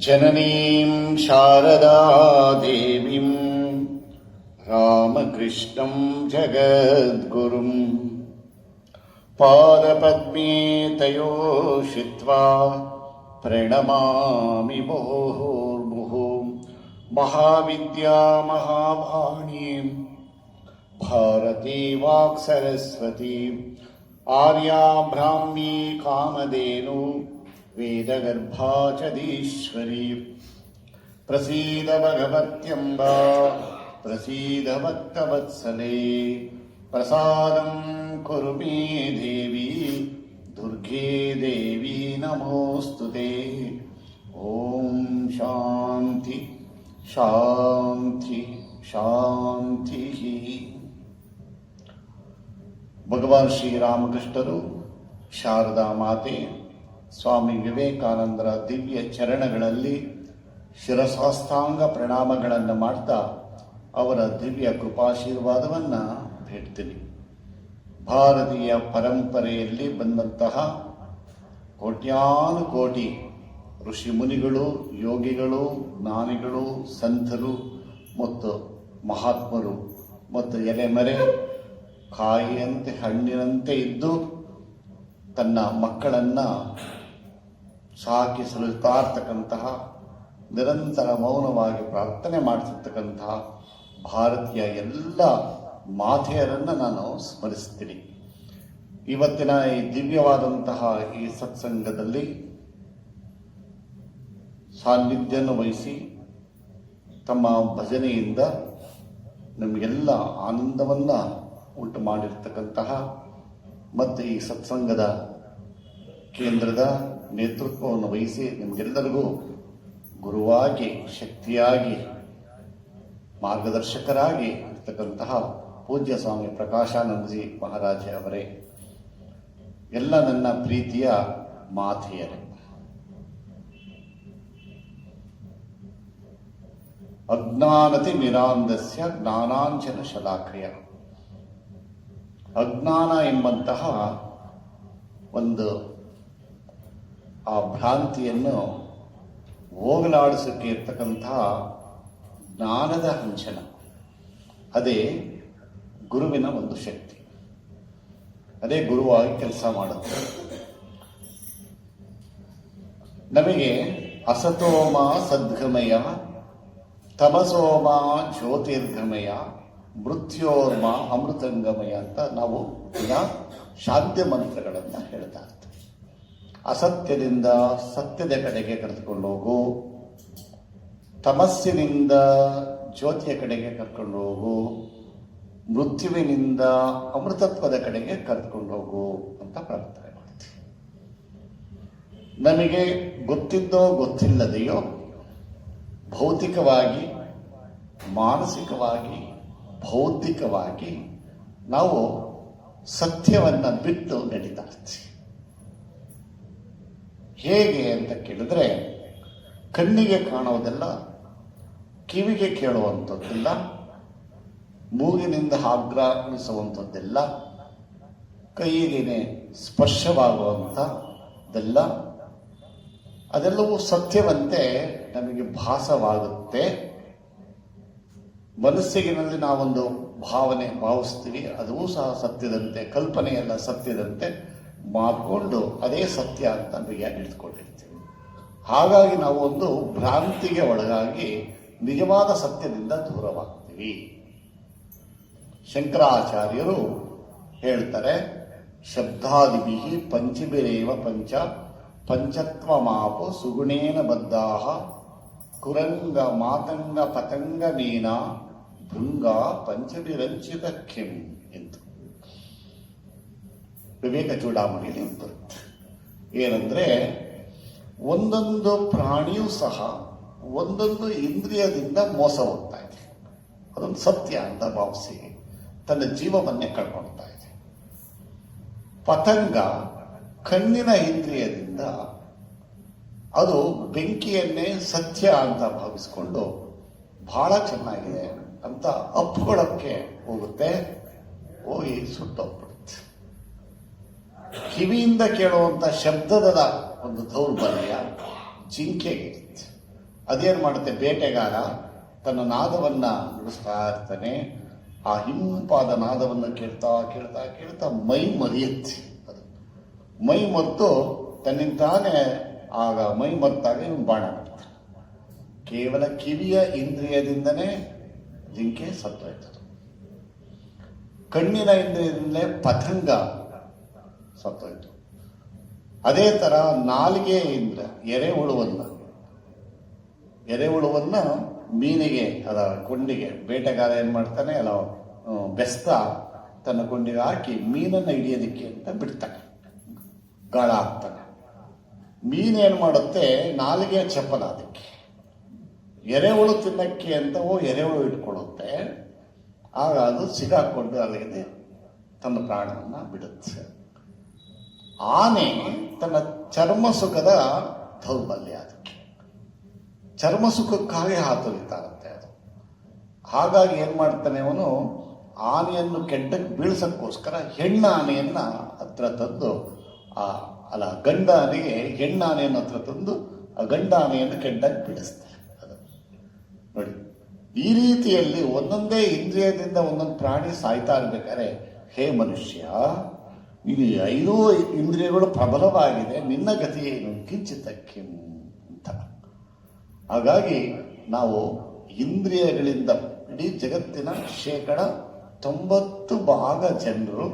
ಜನನೀಂ ಶಾರದಾ ದೇವೀಂ ರಾಮಕೃಷ್ಣಂ ಜಗದ್ಗುರುಂ ಪಾದಪದ್ಮೇ ತಯೋ ಶಿತ್ವಾ ಪ್ರಣಮಾಮಿ ಮುಹುರ್ಮುಹುಃ. ಮಹಾವಿದ್ಯಾ ಮಹಾವಾಣೀಂ ಭಾರತೀ ವಾಕ್ಸರಸ್ವತೀ ಆರ್ಯಾ ಬ್ರಾಹ್ಮೀ ಕಾಮಧೇನು ವೇದಗರ್ಭಾ ಚದೀಶ್ವರಿ. ಪ್ರಸೀದ ಭಗವತ್ಯಂಬ ಪ್ರಸೀದ ಭಕ್ತವತ್ಸಲೇ ಪ್ರಸಾದಂ ಕುರು ಮೇ ದೇವಿ ದುರ್ಗೆ ದೇವಿ ನಮೋಸ್ತುತೆ. ಓಂ ಶಾಂತಿ ಶಾಂತಿ ಶಾಂತಿ. ಭಗವಾನ್ ಶ್ರೀರಾಮಕೃಷ್ಣರು, ಶಾರದಾ ಮಾತೆ, ಸ್ವಾಮಿ ವಿವೇಕಾನಂದರ ದಿವ್ಯ ಚರಣಗಳಲ್ಲಿ ಶಿರಸಾಷ್ಟಾಂಗ ಪ್ರಣಾಮಗಳನ್ನು ಮಾಡ್ತಾ ಅವರ ದಿವ್ಯ ಕೃಪಾಶೀರ್ವಾದವನ್ನು ಬೇಡ್ತೀನಿ. ಭಾರತೀಯ ಪರಂಪರೆಯಲ್ಲಿ ಬಂದಂತಹ ಕೋಟ್ಯಾನುಕೋಟಿ ಋಷಿ ಮುನಿಗಳು, ಯೋಗಿಗಳು, ಜ್ಞಾನಿಗಳು, ಸಂತರು ಮತ್ತು ಮಹಾತ್ಮರು ಮತ್ತು ಎಲೆಮರೆ ಕಾಯಿಯಂತೆ ಹಣ್ಣಿನಂತೆ ಇದ್ದು ತನ್ನ ಮಕ್ಕಳನ್ನು ಸಾಕಿ ಸಲುತ್ತಾ ಇರ್ತಕ್ಕಂತಹ, ನಿರಂತರ ಮೌನವಾಗಿ ಪ್ರಾರ್ಥನೆ ಮಾಡ್ತಿರ್ತಕ್ಕಂತಹ ಭಾರತೀಯ ಎಲ್ಲ ಮಾತೆಯರನ್ನು ನಾನು ಸ್ಮರಿಸ್ತೀನಿ. ಇವತ್ತಿನ ಈ ದಿವ್ಯವಾದಂತಹ ಈ ಸತ್ಸಂಗದಲ್ಲಿ ಸಾನ್ನಿಧ್ಯವನ್ನು ವಹಿಸಿ ತಮ್ಮ ಭಜನೆಯಿಂದ ನಮಗೆಲ್ಲ ಆನಂದವನ್ನು ಉಂಟು ಮಾಡಿರ್ತಕ್ಕಂತಹ ಮತ್ತು ಈ ಸತ್ಸಂಗದ ಕೇಂದ್ರದ ನೇತೃತ್ವವನ್ನು ವಹಿಸಿ ನಿಮಗೆಲ್ಲರಿಗೂ ಗುರುವಾಗಿ, ಶಕ್ತಿಯಾಗಿ, ಮಾರ್ಗದರ್ಶಕರಾಗಿ ಇರ್ತಕ್ಕಂತಹ ಪೂಜ್ಯ ಸ್ವಾಮಿ ಪ್ರಕಾಶಾನಂದಜಿ ಮಹಾರಾಜ ಅವರೇ, ಎಲ್ಲ ನನ್ನ ಪ್ರೀತಿಯ ಮಾತೆಯರೇ, ಅಜ್ಞಾನತಿ ಮಿರಾಂಧಸ್ಯ ಜ್ಞಾನಾಂಜನ ಶಲಾಖಯ. ಅಜ್ಞಾನ ಎಂಬಂತಹ ಒಂದು ಆ ಭ್ರಾಂತಿಯನ್ನು ಹೋಗಲಾಡಿಸೋಕೆ ಇರ್ತಕ್ಕಂತಹ ಜ್ಞಾನದ ಹಂಚನ, ಅದೇ ಗುರುವಿನ ಒಂದು ಶಕ್ತಿ, ಅದೇ ಗುರುವಾಗಿ ಕೆಲಸ ಮಾಡುತ್ತೆ. ನಮಗೆ ಅಸತೋಮ ಸದ್ಗಮಯ, ತಮಸೋಮ ಜ್ಯೋತಿರ್ಗಮಯ, ಮೃತ್ಯೋರ್ಮ ಅಮೃತಂಗಮಯ ಅಂತ ನಾವು ಶಾಂತಿ ಮಂತ್ರಗಳನ್ನು ಹೇಳ್ತಾ ಇರ್ತೀವಿ. ಅಸತ್ಯದಿಂದ ಸತ್ಯದ ಕಡೆಗೆ ಕರೆದುಕೊಂಡು ಹೋಗು, ತಮಸ್ಸಿನಿಂದ ಜ್ಯೋತಿಯ ಕಡೆಗೆ ಕರ್ಕೊಂಡು ಹೋಗು, ಮೃತ್ಯುವಿನಿಂದ ಅಮೃತತ್ವದ ಕಡೆಗೆ ಕರೆದುಕೊಂಡು ಹೋಗು ಅಂತ ಪ್ರಾರ್ಥನೆ ಮಾಡ್ತೀವಿ. ನಮಗೆ ಗೊತ್ತಿದ್ದೋ ಗೊತ್ತಿಲ್ಲದೆಯೋ ಭೌತಿಕವಾಗಿ, ಮಾನಸಿಕವಾಗಿ, ಬೌದ್ಧಿಕವಾಗಿ ನಾವು ಸತ್ಯವನ್ನು ಬಿಟ್ಟು ನಡೀತಾ ಇರ್ತೀವಿ. ಹೇಗೆ ಅಂತ ಕೇಳಿದ್ರೆ, ಕಣ್ಣಿಗೆ ಕಾಣುವುದೆಲ್ಲ, ಕಿವಿಗೆ ಕೇಳುವಂಥದ್ದೆಲ್ಲ, ಮೂಗಿನಿಂದ ಆಘ್ರಾಣಿಸುವಂಥದ್ದೆಲ್ಲ, ಕೈಗೆ ಸ್ಪರ್ಶವಾಗುವಂಥದ್ದೆಲ್ಲ, ಅದೆಲ್ಲವೂ ಸತ್ಯವಂತೆ ನಮಗೆ ಭಾಸವಾಗುತ್ತೆ. ಮನಸ್ಸಿನಲ್ಲಿ ನಾವೊಂದು ಭಾವನೆ ಭಾವಿಸ್ತೀವಿ, ಅದೂ ಸಹ ಸತ್ಯದಂತೆ, ಕಲ್ಪನೆಯೆಲ್ಲ ಸತ್ಯದಂತೆ ಮಾಡಿಕೊಂಡು ಅದೇ ಸತ್ಯ ಅಂತ ನಮಗೆ ಹಿಡಿದುಕೊಂಡಿರ್ತೀವಿ. ಹಾಗಾಗಿ ನಾವು ಒಂದು ಭ್ರಾಂತಿಗೆ ಒಳಗಾಗಿ ನಿಜವಾದ ಸತ್ಯದಿಂದ ದೂರವಾಗ್ತೀವಿ. ಶಂಕರಾಚಾರ್ಯರು ಹೇಳ್ತಾರೆ, ಶಬ್ದಾದಿಭಿ ಪಂಚಭಿರೇವ ಪಂಚ ಪಂಚತ್ವ ಮಾಪು ಸುಗುಣೇನ ಬದ್ಧಾಹ ಕುರಂಗ ಮಾತಂಗ ಪತಂಗ ಮೀನ ಭೃಂಗ ಪಂಚಭಿರಂಚಿತ ಕಿಂ ಎಂದು ವಿವೇಕ ಚೂಡಾಮಣಿಯಲ್ಲಿ ಬರುತ್ತೆ. ಏನಂದ್ರೆ, ಒಂದೊಂದು ಪ್ರಾಣಿಯೂ ಸಹ ಒಂದೊಂದು ಇಂದ್ರಿಯದಿಂದ ಮೋಸ ಹೋಗ್ತಾ ಇದೆ, ಅದೊಂದು ಸತ್ಯ ಅಂತ ಭಾವಿಸಿ ತನ್ನ ಜೀವವನ್ನೇ ಕಳ್ಕೊಳ್ತಾ ಇದೆ. ಪತಂಗ ಕಣ್ಣಿನ ಇಂದ್ರಿಯದಿಂದ ಅದು ಬೆಂಕಿಯನ್ನೇ ಸತ್ಯ ಅಂತ ಭಾವಿಸ್ಕೊಂಡು ಬಹಳ ಚೆನ್ನಾಗಿದೆ ಅಂತ ಅಪ್ಕೊಳ್ಳೋಕ್ಕೆ ಹೋಗುತ್ತೆ, ಹೋಗಿ ಸುಟ್ಟೋಗ್ಬಿಡುತ್ತೆ. ಕಿವಿಯಿಂದ ಕೇಳುವಂಥ ಶಬ್ದದ ಒಂದು ದೌರ್ಬಲ್ಯ ಜಿಂಕೆಗೆ ಇರುತ್ತೆ. ಅದೇನು ಮಾಡುತ್ತೆ, ಬೇಟೆಗಾರ ತನ್ನ ನಾದವನ್ನು ನುಡಿಸ್ತಾ ಇರ್ತಾನೆ. ಆ ಹಿಂಪಾದ ನಾದವನ್ನು ಕೇಳ್ತಾ ಕೇಳ್ತಾ ಕೇಳ್ತಾ ಮೈ ಮರೆಯುತ್ತೆ. ಅದು ಮೈ ಮರೆತು ತನ್ನಿಂತಾನೇ ಆಗ ಮೈ ಮರೆತಾಗ ಇವನು ಬಾಣ ಬಿಡ್ತಾನೆ. ಕೇವಲ ಕಿವಿಯ ಇಂದ್ರಿಯದಿಂದನೇ ಜಿಂಕೆ ಸತ್ತೋಯ್ತದೆ. ಕಣ್ಣಿನ ಇಂದ್ರಿಯದಿಂದಲೇ ಪತಂಗ ಸತ್ತೋಯ್ತು. ಅದೇ ತರ ನಾಲಿಗೆಯಿಂದ ಎರೆಹುಳುವನ್ನ ಮೀನಿಗೆ ಅದ ಕೊಂಡಿಗೆ ಬೇಟೆಗಾರ ಏನ್ ಮಾಡ್ತಾನೆ, ಅಲ್ಲ ಬೆಸ್ತ ತನ್ನ ಕೊಂಡಿಗೆ ಹಾಕಿ ಮೀನನ್ನ ಹಿಡಿಯೋದಿಕ್ಕೆ ಅಂತ ಬಿಡ್ತಾನೆ, ಗಾಳ ಹಾಕ್ತಾನೆ. ಮೀನ್ ಏನ್ ಮಾಡುತ್ತೆ, ನಾಲಿಗೆ ಚಪ್ಪಲ ಅದಕ್ಕೆ, ಎರೆಹುಳು ತಿನ್ನಕ್ಕೆ ಅಂತ ಎರೆಹುಳು ಇಟ್ಕೊಳ್ಳುತ್ತೆ. ಆಗ ಅದು ಸಿಗಾಕೊಂಡು ಅಲ್ಲಿಗೆ ತನ್ನ ಪ್ರಾಣವನ್ನ ಬಿಡುತ್ತೆ. ಆನೆ ತನ್ನ ಚರ್ಮ ಸುಖದ ದೌರ್ಬಲ್ಯ, ಅದಕ್ಕೆ ಚರ್ಮ ಸುಖಕ್ಕಾಗಿ ಹಾತೊರಿತಾರಂತೆ ಅದು. ಹಾಗಾಗಿ ಏನ್ ಮಾಡ್ತಾನೆ ಅವನು, ಆನೆಯನ್ನು ಕೆಡ್ಡಕ್ಕೆ ಬೀಳ್ಸಕ್ಕೋಸ್ಕರ ಹೆಣ್ಣಾನೆಯನ್ನ ಹತ್ರ ತಂದು ಗಂಡ ಆನೆಗೆ ಹೆಣ್ಣಾನೆಯನ್ನು ಹತ್ರ ತಂದು ಆ ಗಂಡ ಆನೆಯನ್ನು ಕೆಡ್ಡಕ್ಕೆ ಬೀಳಿಸ್ತಾರೆ. ಅದು ನೋಡಿ, ಈ ರೀತಿಯಲ್ಲಿ ಒಂದೊಂದೇ ಇಂದ್ರಿಯದಿಂದ ಒಂದೊಂದು ಪ್ರಾಣಿ ಸಾಯ್ತಾ ಇರ್ಬೇಕಾದ್ರೆ, ಹೇ ಮನುಷ್ಯ, ಇದು 5 ಇಂದ್ರಿಯಗಳು ಪ್ರಬಲವಾಗಿದೆ, ನಿನ್ನ ಗತಿ ಏನು, ಕಿಂಚಿತಕ್ಕೆ ಅಂತ. ಹಾಗಾಗಿ ನಾವು ಇಂದ್ರಿಯಗಳಿಂದ ಇಡೀ ಜಗತ್ತಿನ 90% ಜನರು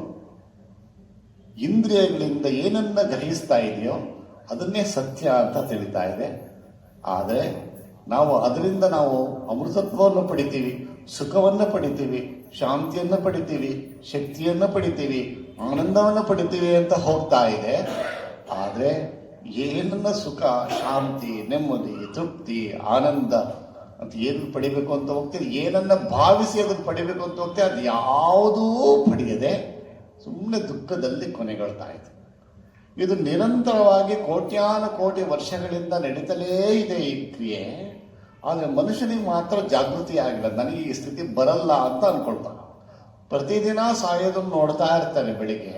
ಇಂದ್ರಿಯಗಳಿಂದ ಏನನ್ನ ಗ್ರಹಿಸ್ತಾ ಇದೆಯೋ ಅದನ್ನೇ ಸತ್ಯ ಅಂತ ತಿಳಿತಾ ಇದೆ. ಆದರೆ ಅದರಿಂದ ನಾವು ಅಮೃತತ್ವವನ್ನು ಪಡಿತೀವಿ, ಸುಖವನ್ನು ಪಡಿತೀವಿ, ಶಾಂತಿಯನ್ನು ಪಡಿತೀವಿ, ಶಕ್ತಿಯನ್ನು ಪಡಿತೀವಿ, ಆನಂದವನ್ನು ಪಡಿತೀವಿ ಅಂತ ಹೋಗ್ತಾ ಇದೆ. ಆದರೆ ಏನನ್ನ ಸುಖ, ಶಾಂತಿ, ನೆಮ್ಮದಿ, ತೃಪ್ತಿ, ಆನಂದ ಅಂತ ಏನು ಪಡಿಬೇಕು ಅಂತ ಹೋಗ್ತೀವಿ, ಏನನ್ನ ಭಾವಿಸಿ ಅದನ್ನು ಪಡಿಬೇಕು ಅಂತ ಹೋಗ್ತೀವಿ, ಅದು ಯಾವುದೂ ಪಡೆಯದೆ ಸುಮ್ಮನೆ ದುಃಖದಲ್ಲಿ ಕೊನೆಗೊಳ್ತಾ ಇದೆ. ಇದು ನಿರಂತರವಾಗಿ ಕೋಟ್ಯಾನು ಕೋಟಿ ವರ್ಷಗಳಿಂದ ನಡೀತಲೇ ಇದೆ ಈ ಕ್ರಿಯೆ. ಆದರೆ ಮನುಷ್ಯನಿಗೆ ಮಾತ್ರ ಜಾಗೃತಿ ಆಗಿಲ್ಲ, ನನಗೆ ಈ ಸ್ಥಿತಿ ಬರಲ್ಲ ಅಂತ ಅನ್ಕೊಳ್ತಾನೆ. ಪ್ರತಿದಿನ ಸಾಯೋದನ್ನು ನೋಡ್ತಾ ಇರ್ತಾನೆ ಬೆಳಿಗ್ಗೆ.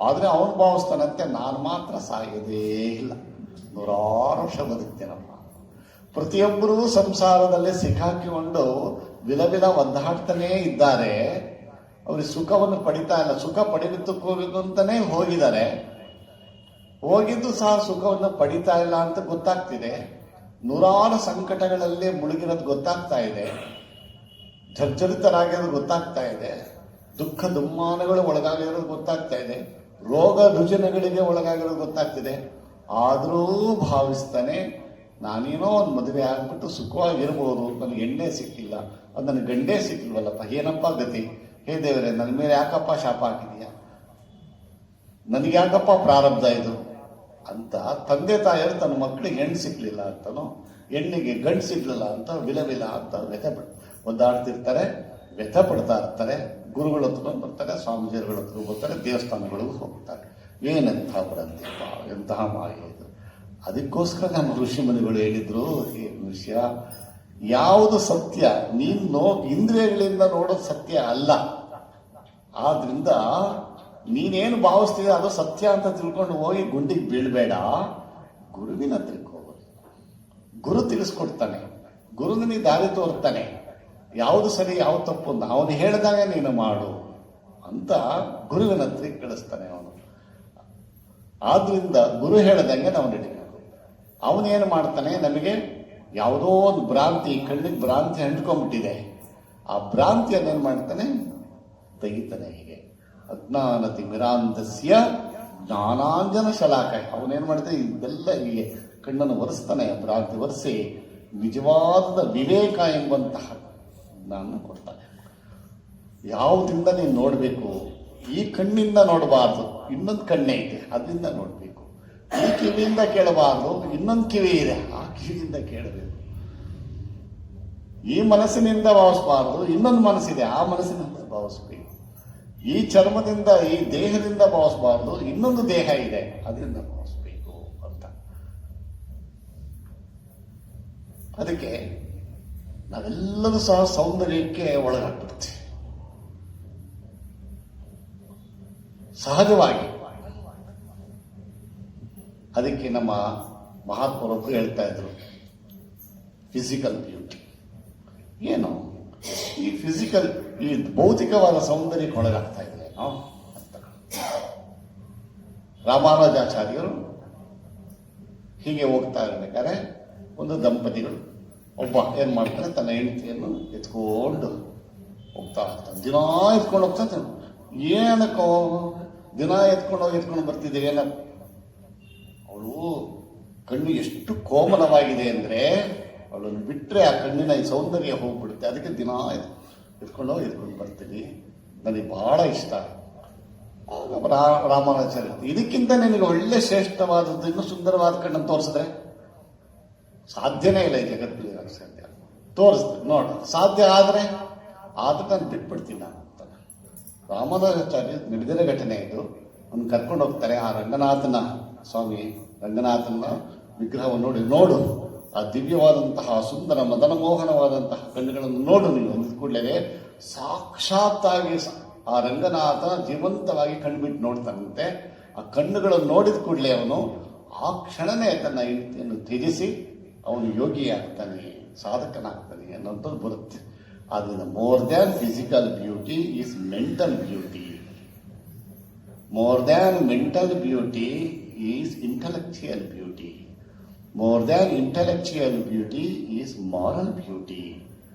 ಆದರೆ ಅವನು ಭಾವಿಸ್ತಾನಂತೆ, ನಾನು ಮಾತ್ರ ಸಾಯೋದೇ ಇಲ್ಲ, 100 ವರ್ಷ ಬದುಕ್ತೇನಪ್ಪ. ಪ್ರತಿಯೊಬ್ಬರೂ ಸಂಸಾರದಲ್ಲಿ ಸಿಕ್ಕಾಕಿಕೊಂಡು ವಿಲವಿಲ ಒದ್ದಾಡ್ತಾನೇ ಇದ್ದಾರೆ. ಅವ್ರಿಗೆ ಸುಖವನ್ನು ಪಡಿತಾ ಇಲ್ಲ. ಸುಖ ಪಡಿಬೇಕು ಅಂತಾನೆ ಹೋಗಿದ್ದಾರೆ, ಹೋಗಿದ್ದು ಸಹ ಸುಖವನ್ನು ಪಡಿತಾ ಇಲ್ಲ ಅಂತ ಗೊತ್ತಾಗ್ತಿದೆ. 100 ಸಂಕಟಗಳಲ್ಲಿ ಮುಳುಗಿರೋದು ಗೊತ್ತಾಗ್ತಾ ಇದೆ, ಜರ್ಜರಿತರಾಗಿರೋದು ಗೊತ್ತಾಗ್ತಾ ಇದೆ, ದುಃಖ ದುಮ್ಮಾನಗಳು ಒಳಗಾಗಿರೋದು ಗೊತ್ತಾಗ್ತಾ ಇದೆ, ರೋಗ ರುಜಿನಗಳಿಗೆ ಒಳಗಾಗಿರೋದು ಗೊತ್ತಾಗ್ತಿದೆ. ಆದರೂ ಭಾವಿಸ್ತಾನೆ, ನಾನೇನೋ ಒಂದು ಮದುವೆ ಆಗ್ಬಿಟ್ಟು ಸುಖವಾಗಿರ್ಬೋದು, ನನಗೆ ಎಣ್ಣೆ ಸಿಕ್ಕಿಲ್ಲ, ಅದು ನನಗೆ ಗಂಡೇ ಸಿಕ್ಕಿಲ್ವಲ್ಲಪ್ಪ, ಏನಪ್ಪ ಗತಿ, ಹೇ ದೇವರೇ ನನ್ನ ಮೇಲೆ ಯಾಕಪ್ಪ ಶಾಪ ಹಾಕಿದೀಯ, ನನಗೆ ಯಾಕಪ್ಪ ಪ್ರಾರಬ್ಧ ಇದು ಅಂತ ತಂದೆ ತಾಯಿಯರು ತನ್ನ ಮಕ್ಕಳಿಗೆ ಹೆಣ್ಣು ಸಿಕ್ಲಿಲ್ಲ ಅಂತನೋ, ಹೆಣ್ಣಿಗೆ ಗಂಡು ಸಿಗ್ಲಿಲ್ಲ ಅಂತ ವಿಲವಿಲ ಅಂತ ಒದ್ದಾಡ್ತಿರ್ತಾರೆ, ವ್ಯಥೆ ಪಡ್ತಾ ಇರ್ತಾರೆ. ಗುರುಗಳ ಹತ್ರ ಬರ್ತಾರೆ, ಸ್ವಾಮೀಜಿಗಳ ಹತ್ರ ಬರ್ತಾರೆ, ದೇವಸ್ಥಾನಗಳಿಗೂ ಹೋಗ್ತಾರೆ. ಏನಂತ ಬರಂತಿಪ್ಪ, ಎಂತಹ ಮಾಯ ಇದು. ಅದಕ್ಕೋಸ್ಕರ ನಮ್ಮ ಋಷಿ ಮುನಿಗಳು ಹೇಳಿದ್ರು, ಹೇ ಮನುಷ್ಯ, ಯಾವುದು ಸತ್ಯ ನೀನು ಇಂದ್ರಿಯಗಳಿಂದ ನೋಡೋದು ಸತ್ಯ ಅಲ್ಲ. ಆದ್ರಿಂದ ನೀನೇನು ಭಾವಿಸ್ತೀಯ ಅದು ಸತ್ಯ ಅಂತ ತಿಳ್ಕೊಂಡು ಹೋಗಿ ಗುಂಡಿಗೆ ಬೀಳ್ಬೇಡ, ಗುರುವಿನ ಹತ್ರಕ್ಕೆ ಹೋಗು. ಗುರು ತಿಳಿಸ್ಕೊಡ್ತಾನೆ, ಗುರು ನಿನಗೆ ದಾರಿ ತೋರ್ತಾನೆ, ಯಾವುದು ಸರಿ ಯಾವುದು ತಪ್ಪು ಅಂತ ಅವನು ಹೇಳಿದಾಗ ನೀನು ಮಾಡು ಅಂತ ಗುರುವಿನ ಹತ್ರಕ್ಕೆ ಕಳಿಸ್ತಾನೆ ಅವನು. ಆದ್ರಿಂದ ಗುರು ಹೇಳದಂಗೆ ನಾವು ನಡೀಬೇಕು. ಅವನೇನು ಮಾಡ್ತಾನೆ, ನಮಗೆ ಯಾವುದೋ ಒಂದು ಭ್ರಾಂತಿ, ಕಣ್ಣಿಗೆ ಭ್ರಾಂತಿ ಅಂಟ್ಕೊಂಡ್ಬಿಟ್ಟಿದೆ, ಆ ಭ್ರಾಂತಿಯನ್ನೇನು ಮಾಡ್ತಾನೆ, ತೆಗಿತಾನೆ. ಹೀಗೆ ಅಜ್ಞಾನ ತಿಮಿರಾಂಧಸ್ಯ ಜ್ಞಾನಾಂಜನ ಶಲಾಕಾಯ, ಅವನೇನು ಮಾಡ್ತಾನೆ, ಇದೆಲ್ಲ ಹೀಗೆ ಕಣ್ಣನ್ನು ಒರೆಸ್ತಾನೆ, ಭ್ರಾಂತಿ ಒರೆಸಿ ನಿಜವಾದ ವಿವೇಕ ಎಂಬಂತಹ ಜ್ಞಾನ ಕೊಡ್ತಾನೆ. ಯಾವುದರಿಂದ ನೀನು ನೋಡಬೇಕು, ಈ ಕಣ್ಣಿಂದ ನೋಡಬಾರ್ದು, ಇನ್ನೊಂದು ಕಣ್ಣೇ ಇದೆ ಅದರಿಂದ ನೋಡಬೇಕು. ಈ ಕಿವಿಯಿಂದ ಕೇಳಬಾರ್ದು, ಇನ್ನೊಂದು ಕಿವಿ ಇದೆ ಆ ಕಿವಿಯಿಂದ ಕೇಳಬೇಕು. ಈ ಮನಸ್ಸಿನಿಂದ ಭಾವಿಸಬಾರ್ದು, ಇನ್ನೊಂದು ಮನಸ್ಸಿದೆ ಆ ಮನಸ್ಸಿನಿಂದ ಭಾವಿಸಬೇಕು. ಈ ಚರ್ಮದಿಂದ, ಈ ದೇಹದಿಂದ ಭಾವಿಸಬಾರ್ದು, ಇನ್ನೊಂದು ದೇಹ ಇದೆ ಅದರಿಂದ ಭಾವಿಸಬೇಕು ಅಂತ. ಅದಕ್ಕೆ ನಾವೆಲ್ಲರೂ ಸಹ ಸೌಂದರ್ಯಕ್ಕೆ ಒಳಗಾಗ್ಬಿಡ್ತೀವಿ ಸಹಜವಾಗಿ. ಅದಕ್ಕೆ ನಮ್ಮ ಮಹಾತ್ಮರೊಬ್ಬರು ಹೇಳ್ತಾ ಇದ್ರು, ಫಿಸಿಕಲ್ ಬ್ಯೂಟಿ. ಏನು ಈ ಫಿಸಿಕಲ್, ಈ ಭೌತಿಕವಾದ ಸೌಂದರ್ಯಕ್ಕೆ ಒಳಗಾಗ್ತಾ ಇದೆ ಅಂತ. ರಾಮಾನುಜಾಚಾರ್ಯರು ಹೀಗೆ ಹೋಗ್ತಾ ಇರ್ಬೇಕಾದ್ರೆ ಒಂದು ದಂಪತಿಗಳು, ಒಬ್ಬ ಏನ್ ಮಾಡ್ತಾನೆ, ತನ್ನ ಹೆಂಡತಿಯನ್ನು ಎತ್ಕೊಂಡು ಹೋಗ್ತಾ ಇರ್ತಾನೆ. ದಿನ ಎತ್ಕೊಂಡು ಹೋಗ್ತಾನೆ. ಏನಕ್ಕೋ ದಿನ ಎತ್ಕೊಂಡು ಬರ್ತಿದ್ದೀವಿ, ಏನ ಅವಳು ಕಣ್ಣು ಎಷ್ಟು ಕೋಮಲವಾಗಿದೆ ಅಂದ್ರೆ ಅವಳನ್ನು ಬಿಟ್ಟರೆ ಆ ಕಣ್ಣಿನ ಈ ಸೌಂದರ್ಯ ಹೋಗ್ಬಿಡುತ್ತೆ. ಅದಕ್ಕೆ ದಿನ ಎತ್ಕೊಂಡು ಬರ್ತೀನಿ, ನನಗೆ ಬಹಳ ಇಷ್ಟ. ರಾಮಾನುಜಾಚಾರ್ಯ, ಇದಕ್ಕಿಂತ ನಿನಗೆ ಒಳ್ಳೆ ಶ್ರೇಷ್ಠವಾದದ್ದು, ಇನ್ನೂ ಸುಂದರವಾದ ಕಣ್ಣನ್ನು ತೋರಿಸಿದ್ರೆ ಸಾಧ್ಯನೇ ಇಲ್ಲ ಈ ಜಗತ್ತಿಗೆ. ಸಾಧ್ಯ ತೋರಿಸ್ತೀನಿ ನೋಡ, ಸಾಧ್ಯ ಆದ್ರೆ ನಾನು ಬಿಟ್ಬಿಡ್ತೀನಿ ನಾನು ಅಂತ. ರಾಮಾನುಜಾಚಾರ್ಯ ನಡೆದಿರೋ ಘಟನೆ ಇದು. ಅವ್ನು ಕರ್ಕೊಂಡು ಹೋಗ್ತಾರೆ ಆ ರಂಗನಾಥನ ಸ್ವಾಮಿ, ರಂಗನಾಥನ ವಿಗ್ರಹವನ್ನು ನೋಡು, ಆ ದಿವ್ಯವಾದಂತಹ ಸುಂದರ ಮದನಮೋಹನವಾದಂತಹ ಕಣ್ಣುಗಳನ್ನು ನೋಡು ನೀವು ಅಂದ ಕೂಡಲೇ ಸಾಕ್ಷಾತ್ತಾಗಿ ಆ ರಂಗನಾಥ ಜೀವಂತವಾಗಿ ಕಣ್ಬಿಟ್ಟು ನೋಡ್ತಾನಂತೆ. ಆ ಕಣ್ಣುಗಳನ್ನು ನೋಡಿದ ಕೂಡಲೇ ಅವನು ಆ ಕ್ಷಣನೇ ತನ್ನ ಹೆಂಡತಿಯನ್ನು ತ್ಯಜಿಸಿ ಅವನು ಯೋಗಿ ಆಗ್ತಾನೆ, ಸಾಧಕನಾಗ್ತಾನೆ ಅನ್ನೋಂಥದ್ದು ಬರುತ್ತೆ. ಆದ್ದರಿಂದ more than physical beauty is mental beauty. More than mental beauty is intellectual beauty. More than intellectual beauty is moral beauty.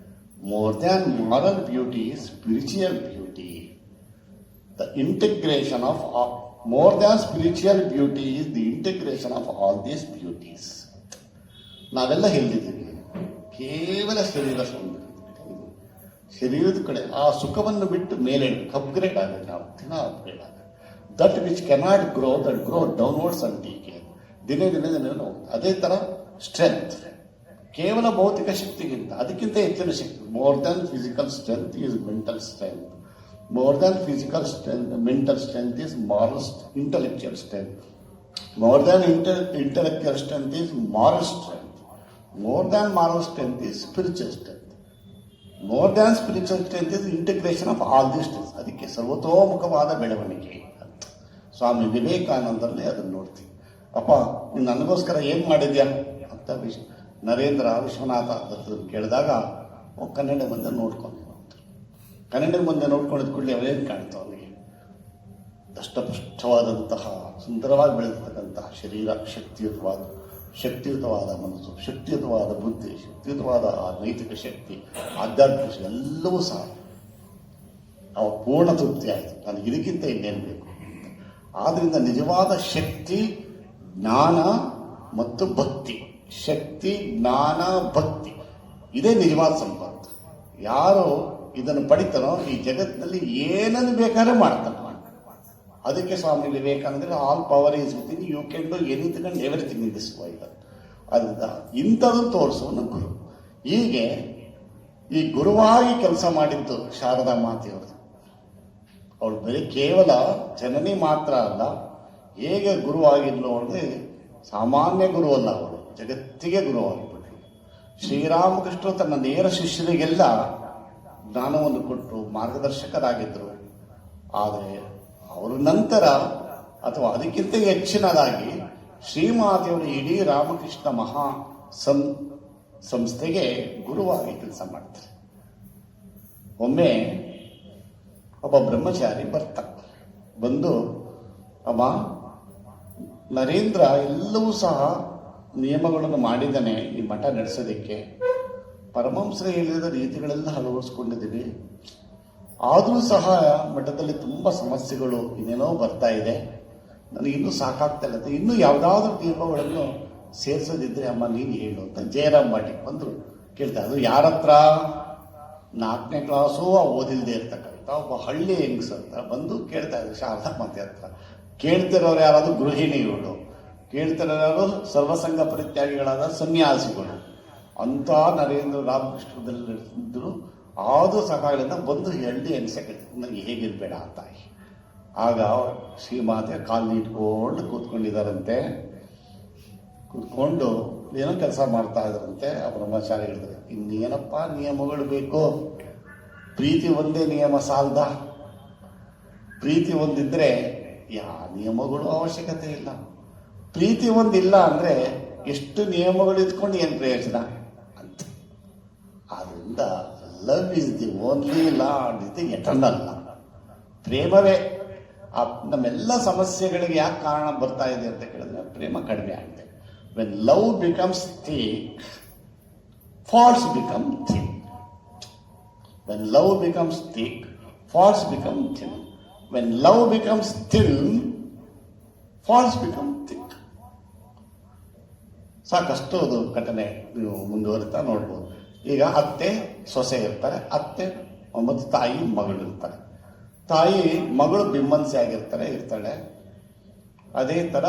More than moral beauty is spiritual beauty. The integration of more than spiritual beauty is the integration of all these beauties. ನಾವೆಲ್ಲ ಹೇಳಿದ್ದೀವಿ ಕೇವಲ ಶರೀರ ಸೌಂದರ್ಯ, ಶರೀರದ ಕಡೆ ಆ ಸುಖವನ್ನು ಬಿಟ್ಟು ಮೇಲೆ ಅಪ್ಗ್ರೇಡ್ ಆಗುತ್ತೆ. ನಾವು ದಿನ ಅಪ್ಗ್ರೇಡ್ ಆಗುತ್ತೆ. That which cannot grow that grow downwards and ಟೀಕೆ. ದಿನೇ ಅದೇ ತರ ಸ್ಟ್ರೆಂತ್, ಕೇವಲ ಭೌತಿಕ ಶಕ್ತಿಗಿಂತ ಅದಕ್ಕಿಂತ ಹೆಚ್ಚಿನ ಶಕ್ತಿ. More than physical strength is mental strength. More than physical strength mental strength is moral intellectual strength. More than intellectual strength is moral strength. More than moral strength is spiritual strength. More than spiritual strength is integration of all the strength. ಅದಕ್ಕೆ ಸರ್ವತೋಮುಖವಾದ ಬೆಳವಣಿಗೆ ಅಂತ ಸ್ವಾಮಿ ವಿವೇಕಾನಂದರಲ್ಲಿ ಅದನ್ನು ನೋಡ್ತೀವಿ. ಅಪ್ಪ ನೀನು ನನಗೋಸ್ಕರ ಏನು ಮಾಡಿದ್ಯಾ ಅಂತ ನರೇಂದ್ರ ವಿಶ್ವನಾಥ ದತ್ತರು ಕೇಳಿದಾಗ ಕನ್ನಡ ಮುಂದೆ ನೋಡ್ಕೊಂಡು, ಕನ್ನಡ ಮುಂದೆ ನೋಡ್ಕೊಂಡಿದ್ ಕೂಡಲೇ ಅವೇನು ಕಾಣ್ತಾವ ಅವನಿಗೆ ದಷ್ಟಪುಷ್ಟವಾದಂತಹ ಸುಂದರವಾಗಿ ಬೆಳೆದಿರ್ತಕ್ಕಂತಹ ಶರೀರ, ಶಕ್ತಿಯುತವಾದ ಮನಸ್ಸು, ಶಕ್ತಿಯುತವಾದ ಬುದ್ಧಿ, ಶಕ್ತಿಯುತವಾದ ಆ ನೈತಿಕ ಶಕ್ತಿ, ಆಧ್ಯಾತ್ಮಿಕ ಶಕ್ತಿ ಎಲ್ಲವೂ ಸಹ ಅವ ಪೂರ್ಣ ತೃಪ್ತಿ ಆಯಿತು. ನನಗೆ ಇದಕ್ಕಿಂತ ಇನ್ನೇನು ಬೇಕು. ಆದ್ರಿಂದ ನಿಜವಾದ ಶಕ್ತಿ, ಜ್ಞಾನ ಮತ್ತು ಭಕ್ತಿ, ಶಕ್ತಿ, ಜ್ಞಾನ, ಭಕ್ತಿ, ಇದೇ ನಿಜವಾದ ಸಂಪತ್ತು. ಯಾರು ಇದನ್ನು ಪಡಿತಾನೋ ಈ ಜಗತ್ತಿನಲ್ಲಿ ಏನನ್ನು ಬೇಕಾದ್ರೆ ಮಾಡ್ತಾನೆ. ಅದಕ್ಕೆ Swami Vivekananda all power is within, you can do anything and everything in this world. ಅದರಿಂದ ಇಂಥದ್ದು ತೋರಿಸುವನು ಗುರು. ಹೀಗೆ ಈ ಗುರುವಾಗಿ ಕೆಲಸ ಮಾಡಿದ್ದು ಶಾರದಾ ಮಾತೆಯವರು. ಅವಳು ಬರೀ ಕೇವಲ ಜನನಿ ಮಾತ್ರ ಅಲ್ಲ, ಹೇಗೆ ಗುರುವಾಗಿದ್ಲು ಅಂದರೆ ಸಾಮಾನ್ಯ ಗುರು ಅಲ್ಲ, ಅವಳು ಜಗತ್ತಿಗೆ ಗುರುವಾಗಿಬಿಟ್ರು. ಶ್ರೀರಾಮಕೃಷ್ಣರು ತನ್ನ ನೇರ ಶಿಷ್ಯರಿಗೆಲ್ಲ ಜ್ಞಾನವನ್ನು ಕೊಟ್ಟು ಮಾರ್ಗದರ್ಶಕರಾಗಿದ್ದರು. ಆದರೆ ಅವರ ನಂತರ ಅಥವಾ ಅದಕ್ಕಿಂತ ಹೆಚ್ಚಿನದಾಗಿ ಶ್ರೀಮಾತೆಯವರು ಇಡೀ ರಾಮಕೃಷ್ಣ ಮಹಾ ಸಂಸ್ಥೆಗೆ ಗುರುವಾಗಿ ಕೆಲಸ ಮಾಡ್ತಾರೆ. ಒಮ್ಮೆ ಒಬ್ಬ ಬ್ರಹ್ಮಚಾರಿ ಬಂದು, ಅಮ್ಮ ನರೇಂದ್ರ ಎಲ್ಲವೂ ಸಹ ನಿಯಮಗಳನ್ನು ಮಾಡಿದ್ದಾನೆ ಈ ಮಠ ನಡೆಸೋದಕ್ಕೆ, ಪರಮಹಂಸರು ಹೇಳಿದ ರೀತಿಗಳೆಲ್ಲ ಅಳವಡಿಸ್ಕೊಂಡಿದ್ದೀವಿ, ಆದರೂ ಸಹ ಮಠದಲ್ಲಿ ತುಂಬ ಸಮಸ್ಯೆಗಳು ಇನ್ನೇನೋ ಬರ್ತಾ ಇದೆ, ನನಗಿನ್ನೂ ಸಾಕಾಗ್ತಾ ಇಲ್ಲ, ಇನ್ನೂ ಯಾವುದಾದ್ರೂ ನಿಯಮಗಳನ್ನು ಸೇರಿಸೋದಿದ್ರೆ ಅಮ್ಮ ನೀನು ಹೇಳು ಅಂತ ಜಯರಾಮ್ ಬಾಟಿಗೆ ಬಂದರು. ಕೇಳ್ತಾ, ಅದು ಯಾರ ಹತ್ರ? 4ನೇ ಕ್ಲಾಸು ಓದಿಲ್ದೇ ಇರ್ತಕ್ಕಂಥ ಒಬ್ಬ ಹಳ್ಳಿ ಹೆಂಗ್ಸ್ ಅಂತ ಬಂದು ಕೇಳ್ತಾ ಇದ್ರು ಶಾರದಾ ಮಾತೆ ಹತ್ರ. ಕೇಳ್ತಿರೋರು ಯಾರಾದ್ರು ಗೃಹಿಣಿಗಳು, ಕೇಳ್ತಿರೋರು ಸರ್ವಸಂಗ ಪರಿತ್ಯಾಗಿಗಳಾದ ಸನ್ಯಾಸಿಗಳು ಅಂತ ನರೇಂದ್ರ ರಾಮಕೃಷ್ಣದಲ್ಲಿದ್ರು. ಆದರೂ ಸಕಾಲದಿಂದ ಬಂದು ಹಳ್ಳಿ ಹೆಂಗಸೆ ಕೇಳ್ತಾರೆ, ನನಗೆ ಹೇಗಿರ್ಬೇಡ ತಾಯಿ. ಆಗ ಶ್ರೀಮಾತೆ ಕಾಲು ಇಟ್ಕೊಂಡು ಕೂತ್ಕೊಂಡಿದ್ದಾರಂತೆ. ಕೂತ್ಕೊಂಡು ಏನೋ ಕೆಲಸ ಮಾಡ್ತಾ ಇದ್ರಂತೆ. ಆ ಬ್ರಹ್ಮಚಾರಿ ಹೇಳಿದ್ರೆ, ಇನ್ನೇನಪ್ಪ ನಿಯಮಗಳು ಬೇಕು? ಪ್ರೀತಿ ಒಂದೇ ನಿಯಮ ಸಾಲ್ದ? ಪ್ರೀತಿ ಒಂದಿದ್ರೆ ನಿಯಮಗಳು ಅವಶ್ಯಕತೆ ಇಲ್ಲ. ಪ್ರೀತಿ ಒಂದಿಲ್ಲ ಅಂದ್ರೆ ಎಷ್ಟು ನಿಯಮಗಳು ಇದ್ಕೊಂಡು ಏನು ಪ್ರಯೋಜನ ಅಂತ. ಆದ್ದರಿಂದ love is the only law and is the eternal law. ಪ್ರೇಮವೇ ನಮ್ಮೆಲ್ಲ ಸಮಸ್ಯೆಗಳಿಗೆ ಯಾಕೆ ಕಾರಣ ಬರ್ತಾ ಇದೆ ಅಂತ ಕೇಳಿದ್ರೆ ಪ್ರೇಮ ಕಡಿಮೆ ಆಗಿದೆ. When love becomes thick, falls become thin. When love becomes thick, falls become thin. When love becomes thin, falls become thick. ಸಾಕಷ್ಟು ಅದು ಘಟನೆ ನೀವು ಮುಂದುವರಿತಾ ನೋಡ್ಬೋದು. ಈಗ ಅತ್ತೆ ಸೊಸೆ ಇರ್ತಾರೆ, ಅತ್ತೆ ಮತ್ತು ತಾಯಿ ಮಗಳು ಇರ್ತಾರೆ. ತಾಯಿ ಮಗಳು ಬಿಮ್ಮನ್ಸಿ ಆಗಿರ್ತಾಳೆ ಇರ್ತಾಳೆ, ಅದೇ ತರ